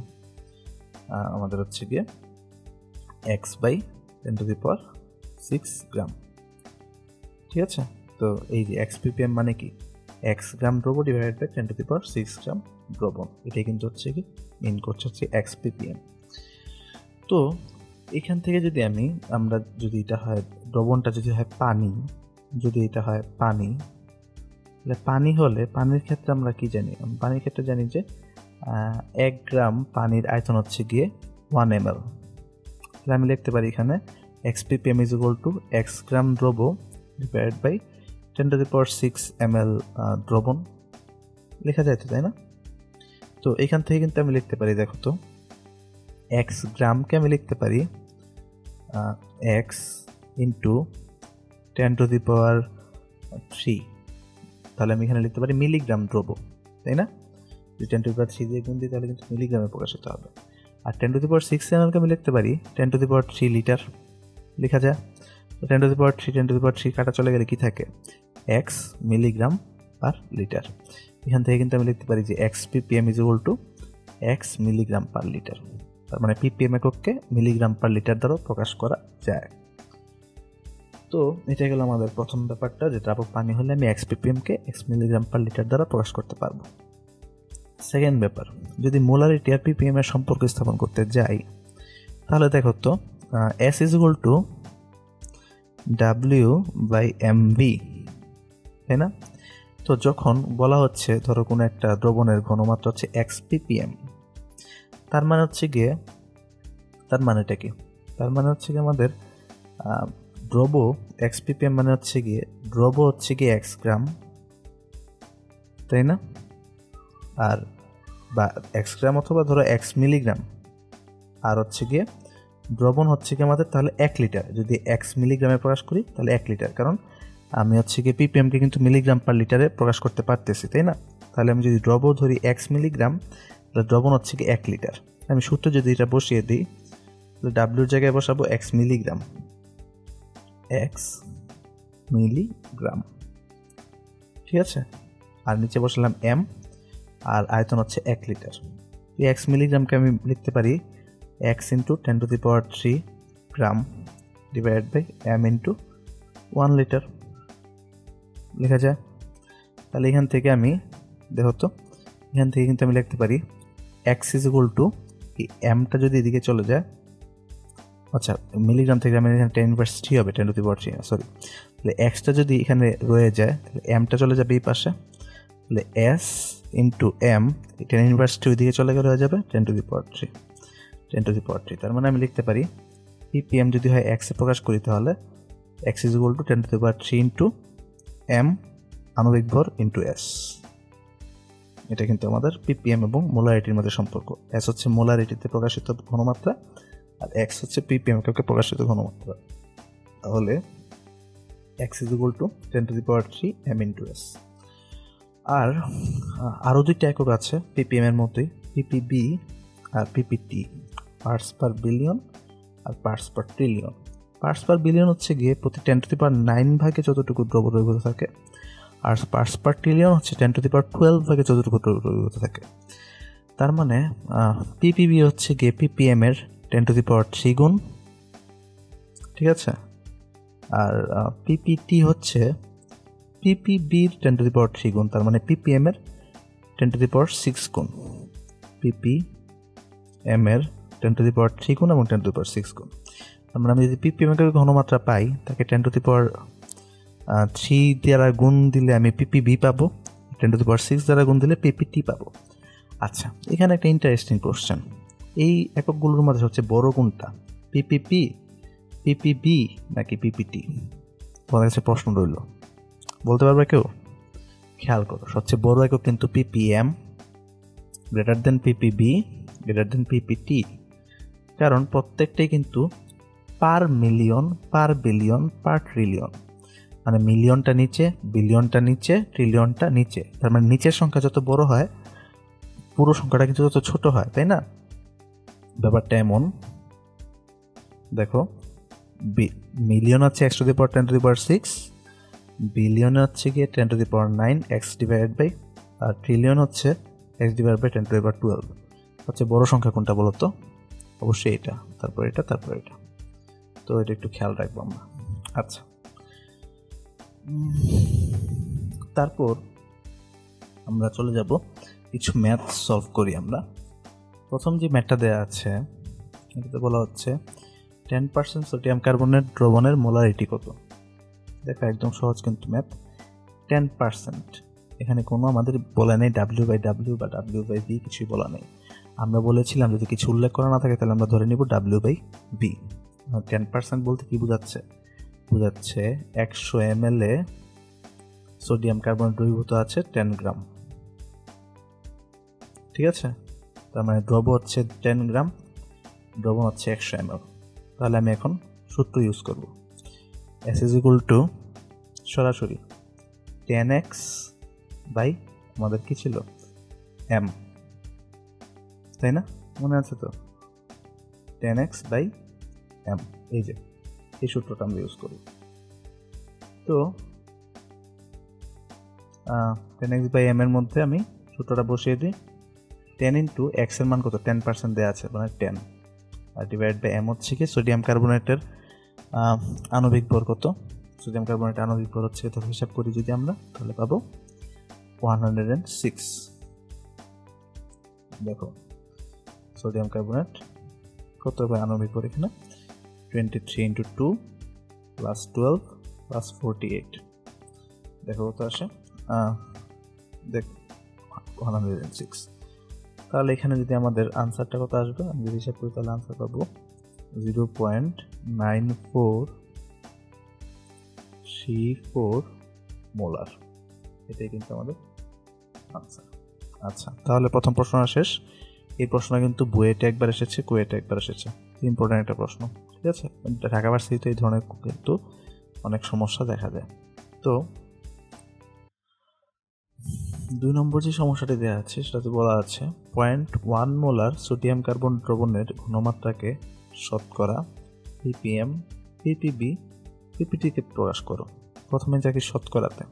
আমাদের হচ্ছে গিয়ে x/10⁶ গ্রাম। ঠিক আছে? তো এই যে xppm মানে কি, x গ্রাম দ্রব ডিভাইডেড বাই 10⁶ গ্রাম দ্রবণ। এটাই কিন্তু হচ্ছে কি মিন করছে হচ্ছে xppm। তো এখান থেকে যদি যদি এটা হয় দ্রবণটা, যদি হয় পানি, যদি এটা হয় পানি, তাহলে পানি হলে পানির ক্ষেত্রে আমরা কি জানি? পানির ক্ষেত্রে জানি যে 1 গ্রাম পানির আয়তন হচ্ছে গিয়ে 1 ml। তাহলে আমি লিখতে পারি এখানে xppm = x গ্রাম দ্রব ডিভাইডেড বাই 10⁶ ml দ্রবণ। লেখা যায় তো, তাই না? তো এখান থেকে কিন্তু আমি লিখতে পারি, দেখো তো, x গ্রামকে আমি লিখতে পারি x ইন্টু 10⁻3। তাহলে আমি এখানে লিখতে পারি মিলিগ্রাম দ্রব, তাই না? যদি 10⁻3 দিয়ে গুণ দিই তাহলে কিন্তু মিলিগ্রামে প্রকাশিত হবে। আর 10⁶ mlকে আমি লিখতে পারি 10⁻3 লিটার লেখা যায়। তো 10⁻3 কাটা চলে গেলে কি থাকে? x milligram per litre. এখান থেকে কিন্তু আমি লিখতে পারি যে xppm = x milligram per litre. তার মানে ppm এককে মিলিগ্রাম পার লিটার দ্বারা প্রকাশ করা যায়। তো এটা গেল আমাদের প্রথম ব্যাপারটা, যে দ্রাবক পানি হলে আমি xppm কে x মিলিগ্রাম পার লিটার দ্বারা প্রকাশ করতে পারবো। সেকেন্ড ব্যাপার, যদি মোলারিটি আর ppm এর সম্পর্ক স্থাপন করতে যাই তাহলে দেখো তো S = W/mV, তাই না? তো যখন বলা হচ্ছে ধরো কোনো একটা দ্রবণের ঘনমাত্রা হচ্ছে xppm, তার মানে হচ্ছে গিয়ে, তার মানেটা কি? তার মানে হচ্ছে গিয়ে আমাদের দ্রব xppm মানে হচ্ছে গিয়ে দ্রব হচ্ছে গিয়ে x গ্রাম, তাই না? আর বা এক্স গ্রাম অথবা ধরো এক্স মিলিগ্রাম, আর হচ্ছে গিয়ে দ্রবণ হচ্ছে কি আমাদের তাহলে 1 লিটার। যদি এক্স মিলিগ্রামে প্রকাশ করি তাহলে 1 লিটার, কারণ আমি হচ্ছে গিয়ে পিপিএমকে কিন্তু মিলিগ্রাম পার লিটারে প্রকাশ করতে পারতেছি, তাই না? তাহলে আমি যদি দ্রব ধরি এক্স মিলিগ্রাম, তাহলে দ্রবণ হচ্ছে কি 1 লিটার। আমি সূত্র যদি এটা বসিয়ে দিই, তাহলে ডাব্লিউর জায়গায় বসাবো এক্স মিলিগ্রাম, এক্স মিলিগ্রাম, ঠিক আছে? আর নিচে বসালাম এম, আর আয়তন হচ্ছে 1 লিটার। এই এক্স মিলিগ্রামকে আমি লিখতে পারি x into 10⁻³ gram divided by m into 1 litre লেখা যায়। তাহলে এখান থেকে আমি দেখো তো, এখান থেকে কিন্তু আমি লিখতে পারি এক্স ইজ ইকুয়াল টু, এই এমটা যদি এদিকে চলে যায়, আচ্ছা মিলিগ্রাম থেকে আমি এখানে 10⁻³ হবে, 10⁻³ সরি, তাহলে এক্সটা যদি এখানে রয়ে যায় তাহলে এমটা চলে যাবে এই পাশে, তাহলে এস ইন্টু এম 10⁻³ ওইদিকে চলে গেলে হয়ে যাবে 10⁻³, 10⁻³। তার মানে আমি লিখতে পারি পিপিএম যদি হয় এক্সে প্রকাশ করি তাহলে x is equal to 10⁻³ into m আণবিক ভর ইন্টু এস। এটা কিন্তু আমাদের পিপিএম এবং মোলারিটির মধ্যে সম্পর্ক। এস হচ্ছে মোলারিটিতে প্রকাশিত ঘনমাত্রা, আর এক্স হচ্ছে পিপিএম কে প্রকাশিত ঘনমাত্রা। তাহলে x is equal to 10⁻³ M into S. আর আরও দুইটা একক আছে পিপিএম এর মধ্যেই, পিপিবি আর পিপিটি, পার্টস পার বিলিয়ন আর parts per trillion. Parts per billion হচ্ছে গিয়ে প্রতি 10⁻৯ ভাগে যতটুকু দ্রবদ্রব্য থাকে, আর পার্টস পার ট্রিলিয়ন হচ্ছে 10⁻12 ভাগে যতটুকু দ্রবদ্রব্য থাকে। তার মানে পিপিবি হচ্ছে গিয়ে পিপিএম এর 10⁻³ গুণ, ঠিক আছে? আর পিপিটি হচ্ছে পিপিবির 10⁻³ গুণ, তার মানে পিপিএম এর 10⁻6 গুণ, পিপিএম এর 10⁻³ গুণ এবং 10⁻6 গুণ। তার মানে আমি যদি পিপিএম এর ঘনমাত্রা পাই, তাকে 10⁻³ দ্বারা গুণ দিলে আমি পিপিবি পাবো, 10⁻6 দ্বারা গুণ দিলে পিপিটি পাবো। আচ্ছা, এখানে একটা ইন্টারেস্টিং কোশ্চেন, এই এককগুলোর মধ্যে সবচেয়ে বড় কোনটা, পিপিপি, পিপিবি নাকি পিপিটি? তোমাদের কাছে প্রশ্ন রইল, বলতে পারবে কেউ? খেয়াল করো, সবচেয়ে বড় একক কিন্তু PPM, greater than PPB, greater than PPT, কারণ প্রত্যেকটাই কিন্তু পার মিলিয়ন, পার বিলিয়ন, পার ট্রিলিয়ন, মানে মিলিয়নটা নিচে, বিলিয়নটা নিচে, ট্রিলিয়নটা নিচে। তার মানে নিচের সংখ্যা যত বড় হয় পুরো সংখ্যাটা কিন্তু তত ছোট হয়, তাই না? ব্যাপারটা এমন, দেখো মিলিয়ন হচ্ছে x⁻10⁶, বিলিয়ন হচ্ছে গিয়ে 10⁹ x ডিভাইডেড বাই, আর ট্রিলিয়ন হচ্ছে x/10⁻12। হচ্ছে বড় সংখ্যা কোনটা বলো তো? অবশ্যই এটা, তারপর এটা, তারপর এটা। তো এটা একটু খেয়াল রাখবো আমরা। আচ্ছা, তারপর আমরা চলে যাব কিছু ম্যাথ সলভ করি আমরা। প্রথম যে ম্যাথটা দেওয়া আছে এটাতে বলা হচ্ছে 10% সোডিয়াম কার্বনেট দ্রবণের মোলারিটি কত? দেখো একদম সহজ কিন্তু ম্যাথ। 10%, এখানে কোনো আমাদের বলা নেই W/W বা W/V, কিছুই বলা নেই। আমরা বলেছিলাম যদি কিছু উল্লেখ করা না থাকে তাহলে আমরা ধরে নিব W/V। 10% বলতে কি বোঝাচ্ছে? বোঝাচ্ছে 100 ml এ সোডিয়াম কার্বনেট দ্রবীভূত আছে 10 গ্রাম, ঠিক আছে? তার মানে দ্রব হচ্ছে 10 গ্রাম, দ্রবণ হচ্ছে 100 ml। তাহলে আমি এখন সূত্র ইউজ করব, S is equal to সরাসরি 10x বাই আমাদের কি ছিল m, তাই না? মনে আছে তো? 10x বাই m, এই যে এই সূত্রটা আমরা ইউজ করি। তো 10x বাই m এর মধ্যে আমি সূত্রটা বসিয়ে দিই। 10 ইন্টু x এর মান কত? 10% দেওয়া আছে, মানে 10, আর ডিভাইড বাই m হচ্ছে কি সোডিয়াম কার্বনেটের আণবিক ভর কত? সোডিয়াম কার্বনেট আণবিক ভর হচ্ছে, তো হিসাব করি যদি আমরা তাহলে পাবো 106। দেখো সোডিয়াম কার্বনেট কত হবে আণবিক ভর এখানে? 23 ইন্টু 2 প্লাস 12 প্লাস 48। দেখো কত আসে? দেখ 106। তাহলে এখানে যদি আমাদের আনসারটা কত আসবে, আমি যদি হিসাব করি তাহলে আনসার পাবো 0.9434 মোলার। এটাই কিন্তু আমাদের আনসার। আচ্ছা, তাহলে প্রথম প্রশ্নটা শেষ। এই প্রশ্নটা কিন্তু বুয়েটে একবার এসেছে, কুয়েটে একবার এসেছে, ইম্পর্টেন্ট একটা প্রশ্ন। ঠিক আছে, ঢাকা ভার্সিটিতে এই ধরনের কিন্তু অনেক সমস্যা দেখা যায়। তো 2 নম্বর যে সমস্যাটি দেওয়া আছে সেটাতে বলা আছে 0.1 মোলার সোডিয়াম কার্বন দ্রবণের ঘনমাত্রাকে শতকরা ppm, ppb, pptকে প্রকাশ করো। প্রথমে যাকে শতকরাতে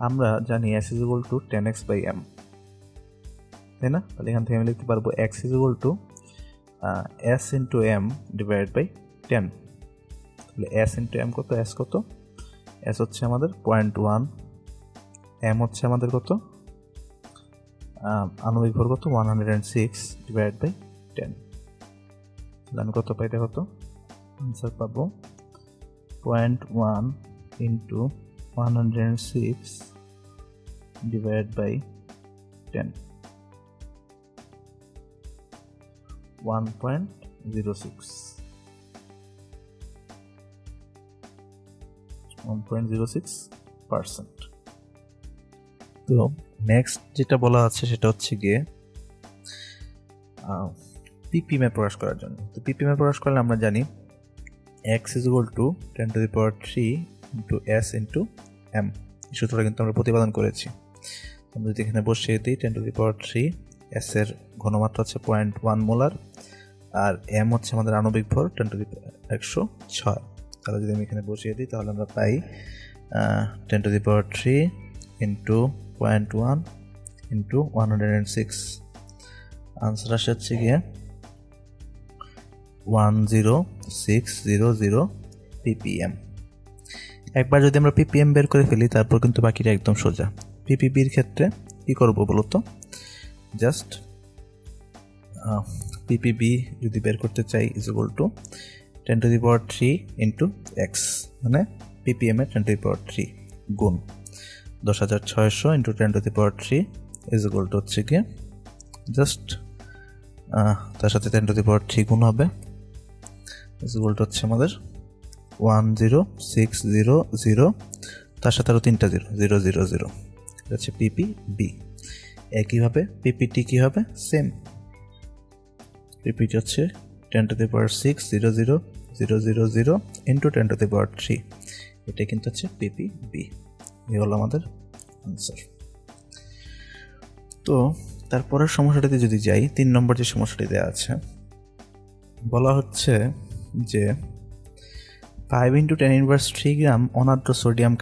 আমরা জানি s = 10x/m, তাই না? তাহলে এখান থেকে আমি লিখতে পারবো x = s × m / 10। তাহলে s × m কত? s কত? s হচ্ছে আমাদের 0.1, m হচ্ছে আমাদের কত? আণবিক ভর কত? 106 / 10। তাহলে আমি কত পাই দেখো তো? আনসার পাবো 0.1 × 106 / 10, 1.06। 1.06%। তো নেক্সট যেটা বলা আছে সেটা হচ্ছে গিয়ে ppm এ প্রকাশ করার জন্য। তো ppm এ প্রকাশ করলে আমরা জানি x = 10⁻³ × s × m। এই সূত্রটা কিন্তু আমরা প্রতিপাদন করেছি। আমরা যদি এখানে বসিয়ে দিই 10⁻³ s এর ঘনমাত্রা হচ্ছে 0.1 মোলার, আর m হচ্ছে আমাদের আণবিক ভর 10⁻106। তাহলে যদি আমি এখানে বসিয়ে দিই তাহলে আমরা পাই 10⁻³ × 0.1 × 106। আনসার আসে হচ্ছে গিয়ে 10600 ppm। একবার যদি আমরা ppm বের করে ফেলি তারপর কিন্তু বাকিটা একদম সোজা। ppbর ক্ষেত্রে কি করব বলতো? জাস্ট ppb যদি বের করতে চাই = 10⁻³ × x, মানে ppm এর 10⁻³ গুণ 10600 × 10⁻³ = হচ্ছে গিয়ে জাস্ট তার সাথে 10⁻³ গুণ হবে, = হচ্ছে আমাদের 10600, তার সাথে আরো 3টা 000, এটা হচ্ছে ppb। একইভাবে ppt কি হবে? সেম, ppt হচ্ছে 10⁻600 000 × 10⁻³। এটা কিন্তু হচ্ছে ppb। এই হলো আমাদের আনসার। তো তারপরের সমস্যাটিতে যদি যাই, 3 নম্বর যে সমস্যাটি দেওয়া আছে, বলা হচ্ছে যে 5 × 10⁻³ গ্রাম অনার্দ্র সোডিয়াম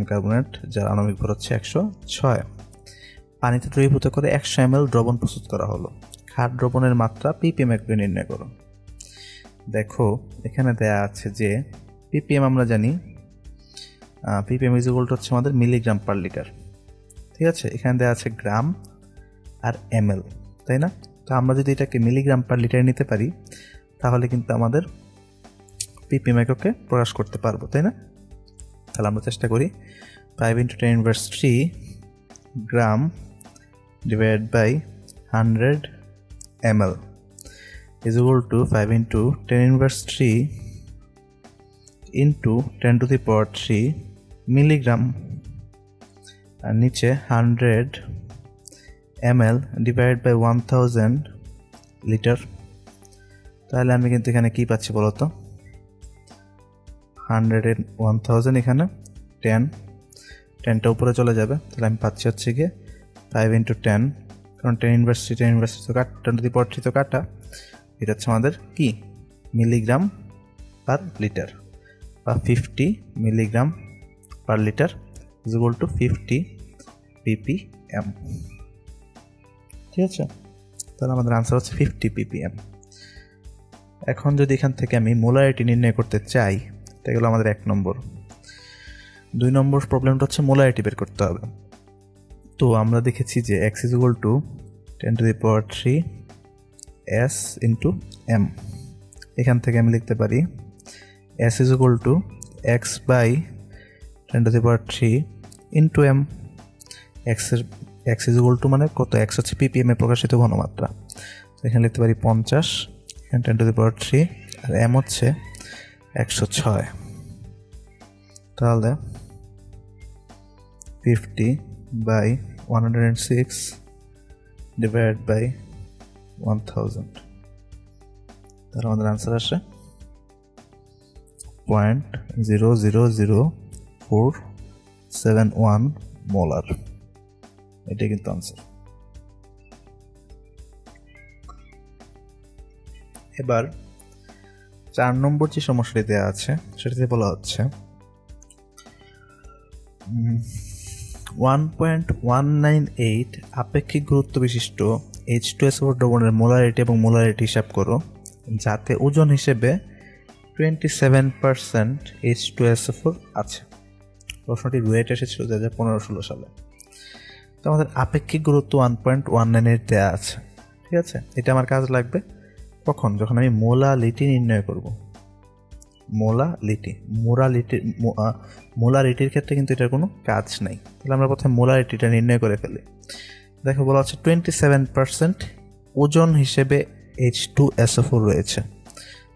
কার্বনেট যার আণবিক ভর হচ্ছে 106 পানিতে দ্রবীভূত করে 100 ml দ্রবণ প্রস্তুত করা হলো। ক্ষার দ্রবণের মাত্রা ppm এককে নির্ণয় করো। দেখো এখানে দেয়া আছে যে ppm আমরা জানি ppm = হচ্ছে আমাদের মিলিগ্রাম পার লিটার। ঠিক আছে, এখানে দেওয়া আছে গ্রাম আর ml, তাই না? তো আমরা যদি এটাকে মিলিগ্রাম পার লিটার নিতে পারি তাহলে কিন্তু আমাদের ppm এককে প্রকাশ করতে পারবো, তাই না? তাহলে আমরা চেষ্টা করি 5 × 10⁻³ গ্রাম / 100 ml = 5 × 10⁻³ × 10⁻³ মিলিগ্রাম, আর নিচে 100 ml / 1000 লিটার। তাহলে আমি কিন্তু এখানে কি পাচ্ছি বলতো? 100 এর 1000, এখানে 10টা উপরে চলে যাবে, তাহলে আমি পাচ্ছি হচ্ছে গিয়ে 5 × 10, কারণ 10⁻³ তো 10⁻³ তো কাটা, এটা হচ্ছে আমাদের কি মিলিগ্রাম পার লিটার, বা 50 মিলিগ্রাম পার লিটার = 50 ppm। ঠিক আছে, তাহলে আমাদের আনসার হচ্ছে 50 ppm। এখন যদি এখান থেকে আমি মোলারিটি নির্ণয় করতে চাই, এটা গেল আমাদের 1 নম্বর। 2 নম্বর প্রবলেমটা হচ্ছে মোলারিটি বের করতে হবে। তো আমরা দেখেছি যে x = 10⁻³ s × m। এখান থেকে আমি লিখতে পারি s = x / 10⁻³ × m। x = মানে কত? x হচ্ছে ppm এ প্রকাশিত ঘনমাত্রা, এখানে লিখতে পারি 50 × 10⁻³, আর m হচ্ছে 106। তাহলে 50 by 106 divided by 1000, তাহলে আমাদের আনসার আসে 0.000471 মোলার। এটাই কিন্তু আনসার। এবার 4 নম্বর যে সমস্যাটি দেওয়া আছে সেটাতে বলা হচ্ছে 1.198 আপেক্ষিক গুরুত্ব বিশিষ্ট H2SO4 দ্রবণের মোলারিটি এবং মোলারিটি হিসাব করো যাতে ওজন হিসেবে 27% H2SO4 আছে। প্রশ্নটি রুয়েট এসেছিল 2015-16 সালে। তো আমাদের আপেক্ষিক গুরুত্ব 1.198 দেওয়া আছে, ঠিক আছে। এটা আমার কাজ লাগবে কখন? যখন আমি মোলালিটি নির্ণয় করব। মোলারিটির ক্ষেত্রে কিন্তু এটার কোনো কাজ নাই। তাহলে আমরা প্রথমে মোলারিটিটা নির্ণয় করে ফেলি। দেখো বলা হচ্ছে 27% ওজন হিসেবে H2SO4 রয়েছে।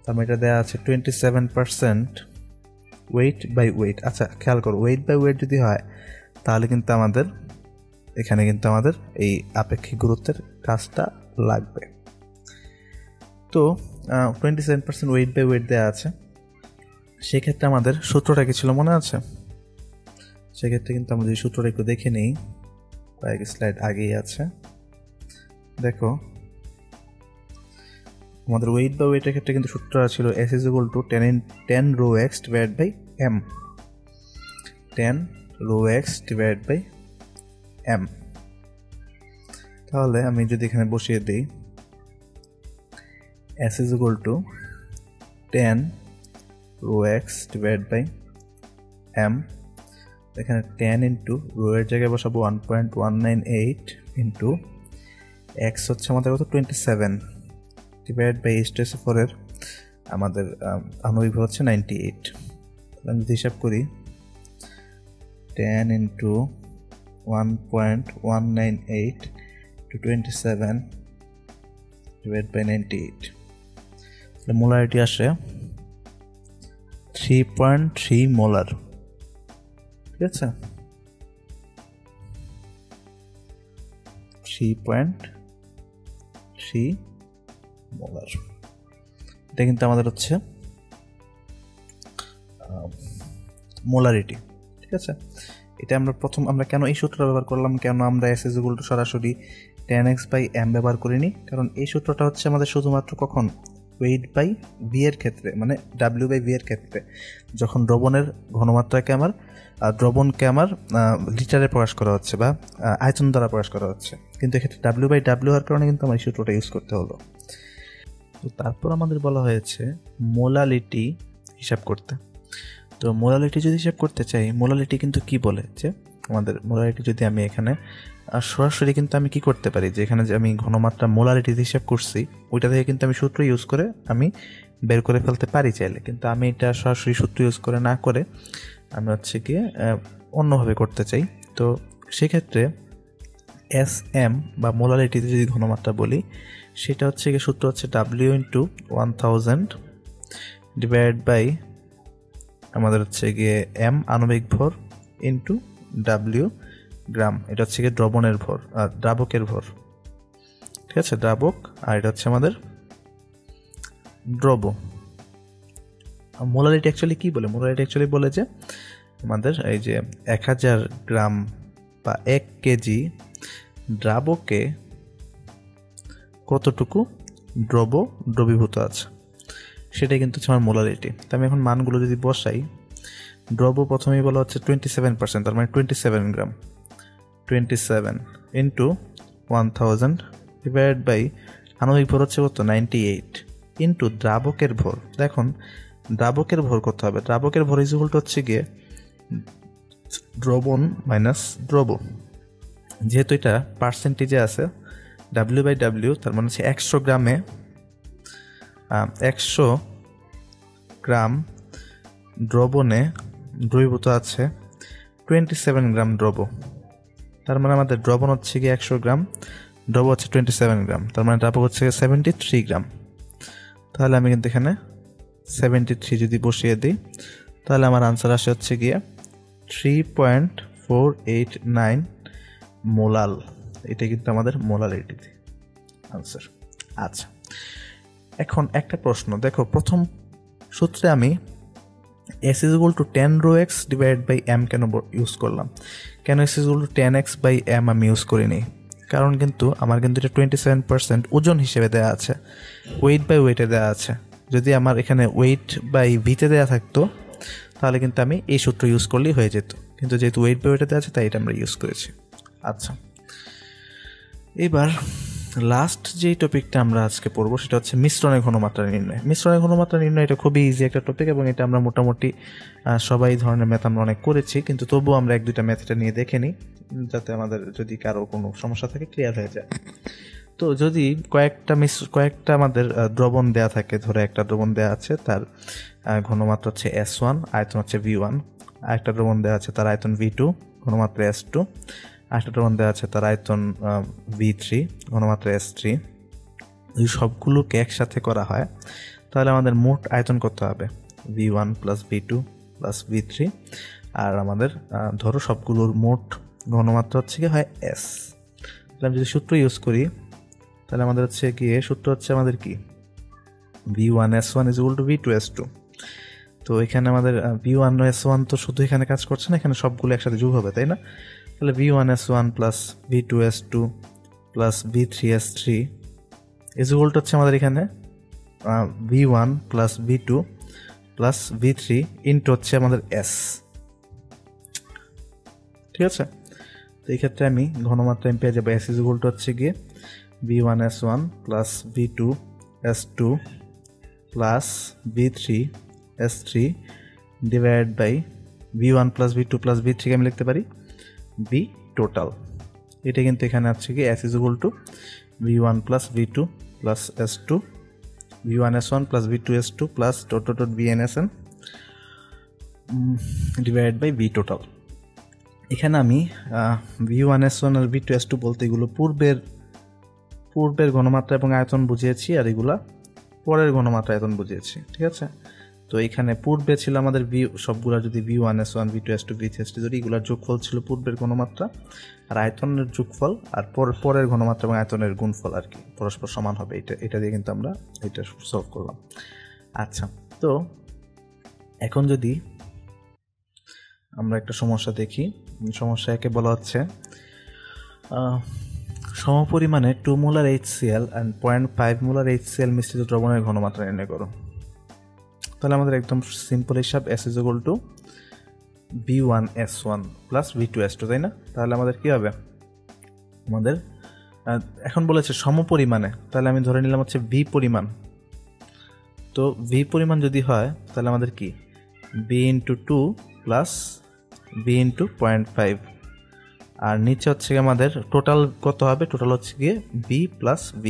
তার মানে এটা দেওয়া আছে 27% ওয়েট বাই ওয়েট। আচ্ছা খেয়াল করো, ওয়েট বাই ওয়েট যদি হয় তাহলে কিন্তু আমাদের এখানে কিন্তু আমাদের এই আপেক্ষিক গুরুত্বের কাজটা লাগবে। তো 27% ওয়েট বাই ওয়েট দেওয়া আছে। সেক্ষেত্রে আমাদের সূত্রটা কি ছিল মনে আছে? সেক্ষেত্রে কিন্তু আমরা যদি সূত্রটা একটু দেখে নিই, কয়েক স্লাইড আগেই আছে। দেখো আমাদের ওয়েট বা ওয়েটের ক্ষেত্রে কিন্তু সূত্রটা ছিল S = 10 rho x divided by m, 10 rho x divided by m। তাহলে আমি যদি এখানে বসিয়ে দিই S = 10 rho x divided by m, এখানে 10 ইন্টু রো এর জায়গায় বসাবো 1.198 ইন্টু x হচ্ছে আমাদের কত 27 ডিভাইড বাই H2SO4 এর আমাদের আণবিক ভর হচ্ছে 98। আমি যদি হিসাব করি 10 ইন্টু 1.198 টু 27 ডিভাইড বাই 98, তাহলে মোলারিটি আসে 3.3 মোলার, ঠিক আছে। 3.3 মোলার, এটা কিন্তু আমাদের হচ্ছে মোলারিটি, ঠিক আছে। এটা আমরা কেন এই সূত্রটা ব্যবহার করলাম, কেন আমরা S = সরাসরি 10x/m ব্যবহার করিনি? কারণ এই সূত্রটা হচ্ছে আমাদের শুধুমাত্র কখন ওয়েট বাই ভি এর ক্ষেত্রে, মানে W/V এর ক্ষেত্রে, যখন দ্রবণের ঘনমাত্রাকে আমার দ্রবণকে আমার লিটারে প্রকাশ করা হচ্ছে বা আয়তন দ্বারা প্রকাশ করা হচ্ছে। কিন্তু এক্ষেত্রে W/W হওয়ার কারণে কিন্তু আমার এই সূত্রটা ইউজ করতে হলো। তো তারপর আমাদের বলা হয়েছে মোলালিটি হিসাব করতে। তো মোলালিটি যদি হিসাব করতে চাই, মোলালিটি কিন্তু কি বলে যে আমাদের মোলারিটি যদি আমি এখানে সরাসরি কিন্তু আমি কি করতে পারি, যে এখানে যে আমি ঘনমাত্রা মোলারিটি হিসাব করছি ওইটা থেকে কিন্তু আমি সূত্র ইউজ করে আমি বের করে ফেলতে পারি চাইলে। কিন্তু আমি এটা সরাসরি সূত্র ইউজ করে না করে আমি হচ্ছে গিয়ে অন্যভাবে করতে চাই। তো সেক্ষেত্রে SM বা মোলারিটিতে যদি ঘনমাত্রা বলি, সেটা হচ্ছে গিয়ে সূত্র হচ্ছে W × 1000 ডিভাইড বাই আমাদের হচ্ছে গিয়ে M আণবিক ভর ইন্টু W গ্রাম। এটা হচ্ছে গিয়ে দ্রবণের ভর আর দ্রাবকের ভর, ঠিক আছে, দ্রাবক। আর এটা হচ্ছে আমাদের দ্রব। মোলারিটি অ্যাকচুয়ালি কি বলে? মোলারিটি অ্যাকচুয়ালি বলে যে আমাদের এই যে 1000 গ্রাম বা 1 কেজি দ্রাবকে কতটুকু দ্রবীভূত আছে, সেটাই কিন্তু হচ্ছে আমার মোলারিটি। তো আমি এখন মানগুলো যদি বসাই, দ্রব প্রথমেই বলা হচ্ছে 27%, তার মানে 27 গ্রাম, 27 ইন্টু 1000 ডিভাইড বাই আণবিক ভর হচ্ছে কত 98 ইন্টু দ্রাবকের ভর। দেখুন দ্রাবকের ভর কত হবে? দ্রাবকের ভর ইজ ইকুয়াল টু হচ্ছে গিয়ে দ্রবণ মাইনাস দ্রব। যেহেতু এটা পার্সেন্টেজে আছে W/W, তার মানে হচ্ছে 100 গ্রামে 100 গ্রাম দ্রবণে দ্রবীভূত আছে 27 গ্রাম দ্রব। তার মানে আমাদের দ্রবণ হচ্ছে গিয়ে 100 গ্রাম, দ্রব হচ্ছে 27 গ্রাম, তার মানে দ্রাবক হচ্ছে 73 গ্রাম। তাহলে আমি কিন্তু এখানে 73 যদি বসিয়ে দিই, তাহলে আমার আনসার আসে হচ্ছে গিয়ে 3.489 মোলাল, এটা কিন্তু আমাদের মোলালিটিতে আনসার। আচ্ছা, এখন একটা প্রশ্ন দেখো, প্রথম সূত্রে আমি s is equal to 10 rho x divided by m কেন ইউজ করলাম, কেন s is equal to 10x by m আমি ইউজ করিনি? কারণ কিন্তু আমার কিন্তু এটা 27% ওজন হিসেবে দেওয়া আছে, ওয়েট বাই ওয়েটে দেওয়া আছে। যদি আমার এখানে ওয়েট বাই ভিতে দেওয়া থাকতো তাহলে কিন্তু আমি এই সূত্র ইউজ করলেই হয়ে যেত, কিন্তু যেহেতু ওয়েট বাই ওয়েটে দেওয়া আছে তাই এটা আমরা ইউজ করেছি। আচ্ছা, এবার লাস্ট যেই টপিকটা আমরা আজকে পড়বো সেটা হচ্ছে মিশ্রণের ঘনমাত্রা নির্ণয়। মিশ্রণের ঘনমাত্রা নির্ণয় এটা খুবই ইজি একটা টপিক, এবং এটা আমরা মোটামুটি সবাই ধরনের ম্যাথ আমরা অনেক করেছি, কিন্তু তবুও আমরা এক দুইটা ম্যাথটা নিয়ে দেখে নিই যাতে আমাদের যদি কারো কোনো সমস্যা থাকে ক্লিয়ার হয়ে যায়। তো যদি কয়েকটা আমাদের দ্রবণ দেয়া থাকে, ধরে একটা দ্রবণ দেওয়া আছে তার ঘনমাত্রা হচ্ছে S1, আয়তন হচ্ছে V1, আরেকটা দ্রবণ দেওয়া আছে তার আয়তন V2, ঘনমাত্রা S2, আরেকটা দ্রবণ দেওয়া আছে তার আয়তন V3, ঘনমাত্রা S3। এই সবগুলোকে একসাথে করা হয় তাহলে আমাদের মোট আয়তন কত হবে? V1 plus V2 plus V3, আর আমাদের ধরো সবগুলোর মোট ঘনমাত্রা হচ্ছে কি হয় S। তাহলে আমি যদি সূত্র ইউজ করি তাহলে আমাদের হচ্ছে গিয়ে সূত্র হচ্ছে আমাদের কি V1S1 is equal to V2S2। তো এখানে আমাদের V1S1 তো শুধু এখানে কাজ করছে না, এখানে সবগুলো একসাথে যোগ হবে, তাই না? তাহলে V1S1 plus V2S2 plus V3S3 is equal to হচ্ছে আমাদের এখানে V1 plus V2 plus V3 into হচ্ছে আমাদের S। ঠিক আছে, তো এই ক্ষেত্রে আমি ঘনমাত্রা আমি পেয়ে যাবো S is equal to হচ্ছে গিয়ে V1S1 plus V2S2 plus V3S3 divide by V1 plus V2 plus V3 কে আমি লিখতে পারি V টোটাল। এটা কিন্তু এখানে আছে কি S is equal to V1 plus V2 plus S2 V1S1 plus V2S2 plus dot dot VNSN divide by V total. এখানে আমি V1S1 আর V2S2 বলতে এগুলো পূর্বের ঘনমাত্রা এবং আয়তন বুঝিয়েছি, আর এগুলা পরের ঘনমাত্রা আয়তন বুঝিয়েছি। ঠিক আছে, তো এখানে পূর্বে ছিল আমাদের সবগুলা যদি V1S1 V2S2 V3S2 যদি এগুলার যোগফল ছিল পূর্বের ঘনমাত্রা আর আয়তনের যোগফল, আর পরের ঘনমাত্রা এবং আয়তনের গুণফল আর কি পরস্পর সমান হবে। এটা দিয়ে কিন্তু আমরা এটা সলভ করলাম। আচ্ছা, তো এখন যদি আমরা একটা সমস্যা দেখি, সমস্যা একে বলা হচ্ছে সমপরিমাণে 2 molar HCl and 0.5 molar HCl মিশ্রিত দ্রবণের ঘনমাত্রা নির্ণয় করো। তাহলে আমাদের একদম সিম্পল হিসাব S is equal to V1S1 plus V2S2, তাই না? তাহলে আমাদের কি হবে, আমাদের এখন বলেছে সমপরিমাণে, তাহলে আমি ধরে নিলাম হচ্ছে V পরিমাণ। তো V পরিমাণ যদি হয় তাহলে আমাদের কি B into 2 plus B into 0.5, আর নিচে হচ্ছে আমাদের টোটাল কত হবে, টোটাল হচ্ছে গিয়ে B প্লাস V।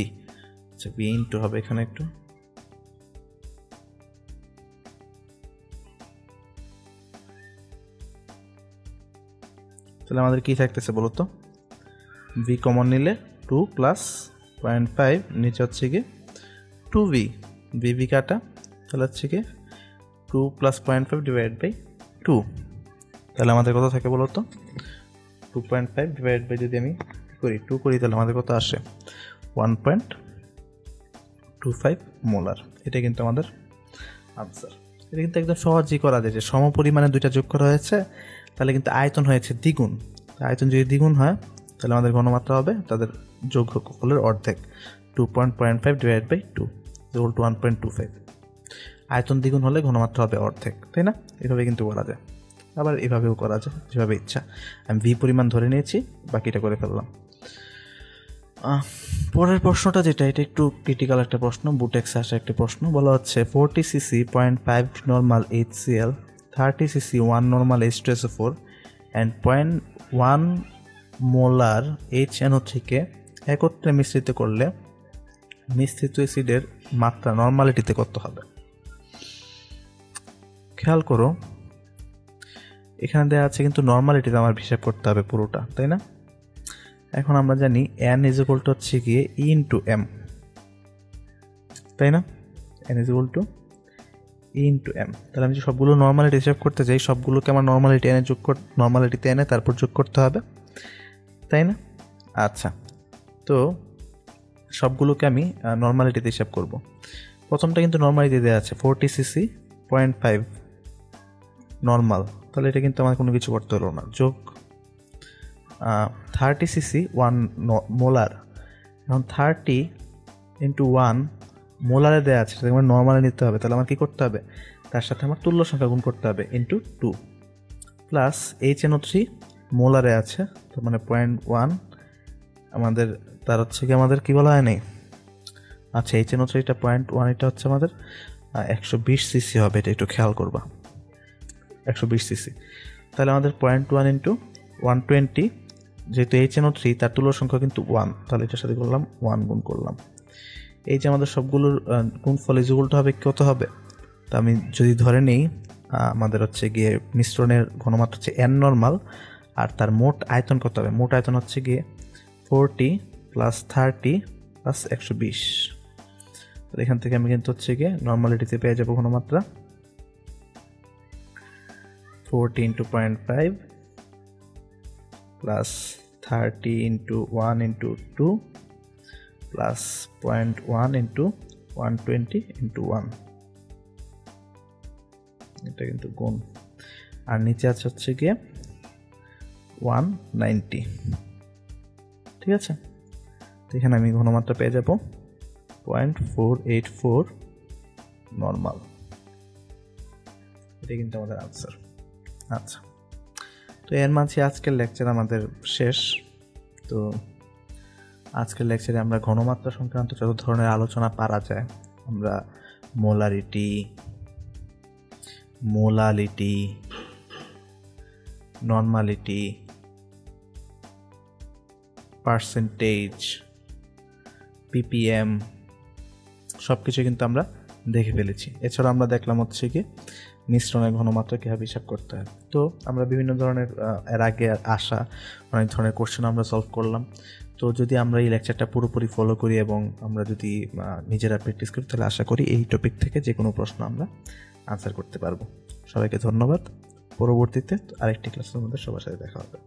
আচ্ছা, B ইন্টু হবে এখানে একটু, তাহলে আমাদের কি থাকতেছে বলো তো, V কমন নিলে 2 প্লাস 0.5, নিচে হচ্ছে গিয়ে 2V, V কাটা, তাহলে হচ্ছে গিয়ে 2 প্লাস 0.5 ডিভাইড বাই 2। তাহলে আমাদের কত থাকে বলো তো, 2.5 ডিভাইড বাই যদি আমি করি 2 করি তাহলে আমাদের কত আসে 1.25 মোলার। এটা কিন্তু আমাদের আনসার। এটা কিন্তু একদম সহজেই করা যায়, যে সমপরিমাণে দুইটা যোগ করা হয়েছে তাহলে কিন্তু আয়তন হয়েছে দ্বিগুণ। আয়তন যদি দ্বিগুণ হয় তাহলে আমাদের ঘনমাত্রা হবে তাদের যোগফলের অর্ধেক, 2.5 ডিভাইড বাই 2 ইকুয়াল টু 1.25। আয়তন দ্বিগুণ হলে ঘনমাত্রা হবে অর্ধেক, তাই না? এভাবে কিন্তু করা যায়, আবার এভাবেও করা যায়, যেভাবে ইচ্ছা। আমি V পরিমাণ ধরে নিয়েছি, বাকিটা করে ফেললাম। পরের প্রশ্নটা যেটা, এটা একটু ক্রিটিক্যাল একটা প্রশ্ন, বুটেক্সে আসা একটা প্রশ্ন। বলা হচ্ছে 40 cc 0.5 normal HCl, 30 cc 1 normal H2SO4 and 0.1 molar HNO3কে একত্রে মিশ্রিত করলে মিশ্রিত অ্যাসিডের মাত্রা নর্মালিটিতে কত হবে? খেয়াল করো, এখানে দেওয়া আছে কিন্তু নর্মালিটিতে আমার হিসাব করতে হবে পুরোটা, তাই না? এখন আমরা জানি N ইজ ইকুয়াল টু হচ্ছে গিয়ে E ইন্টু M, তাই না? N is equal two E into M। তাহলে আমি যে সবগুলো নর্মালিটি হিসাব করতে চাই, সবগুলোকে আমার নর্মালিটিতে এনে তারপর যোগ করতে হবে, তাই না? আচ্ছা, তো সবগুলোকে আমি নর্মালিটিতে হিসাব করব। প্রথমটা কিন্তু নর্মালিটি দেওয়া আছে 40 সিসি 0.5 নর্মাল, তাহলে এটা কিন্তু আমার কোনো কিছু করতে হলো না। যোগ 30 সিসি 1 মোলার, এখন 30 ইন্টু 1 মোলারে দেওয়া আছে, সেটা আমার নর্মালে নিতে হবে। তাহলে আমার কী করতে হবে, তার সাথে আমার তুল্য সংখ্যা গুণ করতে হবে ইন্টু 2 প্লাস HNO3 মোলারে আছে, তার মানে 0.1 আমাদের, তার হচ্ছে কি আমাদের কী বলা হয় নাই, আচ্ছা HNO3টা 0.1, এটা হচ্ছে আমাদের 120 সিসি হবে, এটা একটু খেয়াল করবা, 120 সিসি। তাহলে আমাদের 0.1 ইন্টু 120, যেহেতু HNO3 তার তুল্য সংখ্যা কিন্তু 1, তাহলে এটার সাথে করলাম 1 গুণ করলাম। এই যে আমাদের সবগুলোর গুণফল ইজুগুলটা হবে কত হবে, তা আমি যদি ধরে নিই আমাদের হচ্ছে গিয়ে মিশ্রণের ঘনমাত্রা হচ্ছে n নর্মাল, আর তার মোট আয়তন কত হবে, মোট আয়তন হচ্ছে গিয়ে 40 প্লাস 30 প্লাস 120। এখান থেকে আমি কিন্তু হচ্ছে গিয়ে নর্মালিটিতে পেয়ে যাবো ঘনমাত্রা 40 into 0.5 plus 30 into 1 into 2 plus 0.1 into 120 into 1, এটা কিন্তু গুণ, আর নিচে আছে হচ্ছে গিয়ে 190। ঠিক আছে, তো এখানে আমি ঘনমাত্রা পেয়ে যাব 0.484 নর্মাল, এটা কিন্তু আমাদের আনসার। আচ্ছা, তো এর মাঝে আজকের লেকচার আমাদের শেষ। তো আজকের লেকচারে আমরা ঘনমাত্রা সংক্রান্ত যত ধরনের আলোচনা পারা যায়, আমরা মোলালিটি, নর্মালিটি, পার্সেন্টেজ, ppm সব কিছু কিন্তু আমরা দেখে ফেলেছি। এছাড়া আমরা দেখলাম হচ্ছে কি মিশ্রণের ঘনমাত্রা কীভাবে হিসাব করতে হয়। তো আমরা বিভিন্ন ধরনের এর আগে আসা অনেক ধরনের কোশ্চেন আমরা সলভ করলাম। তো যদি আমরা এই লেকচারটা পুরোপুরি ফলো করি এবং আমরা যদি নিজেরা প্র্যাকটিস করি, তাহলে আশা করি এই টপিক থেকে যে কোনো প্রশ্ন আমরা আনসার করতে পারবো। সবাইকে ধন্যবাদ। পরবর্তীতে আরেকটি ক্লাসের মধ্যে সবার সাথে দেখা হবে।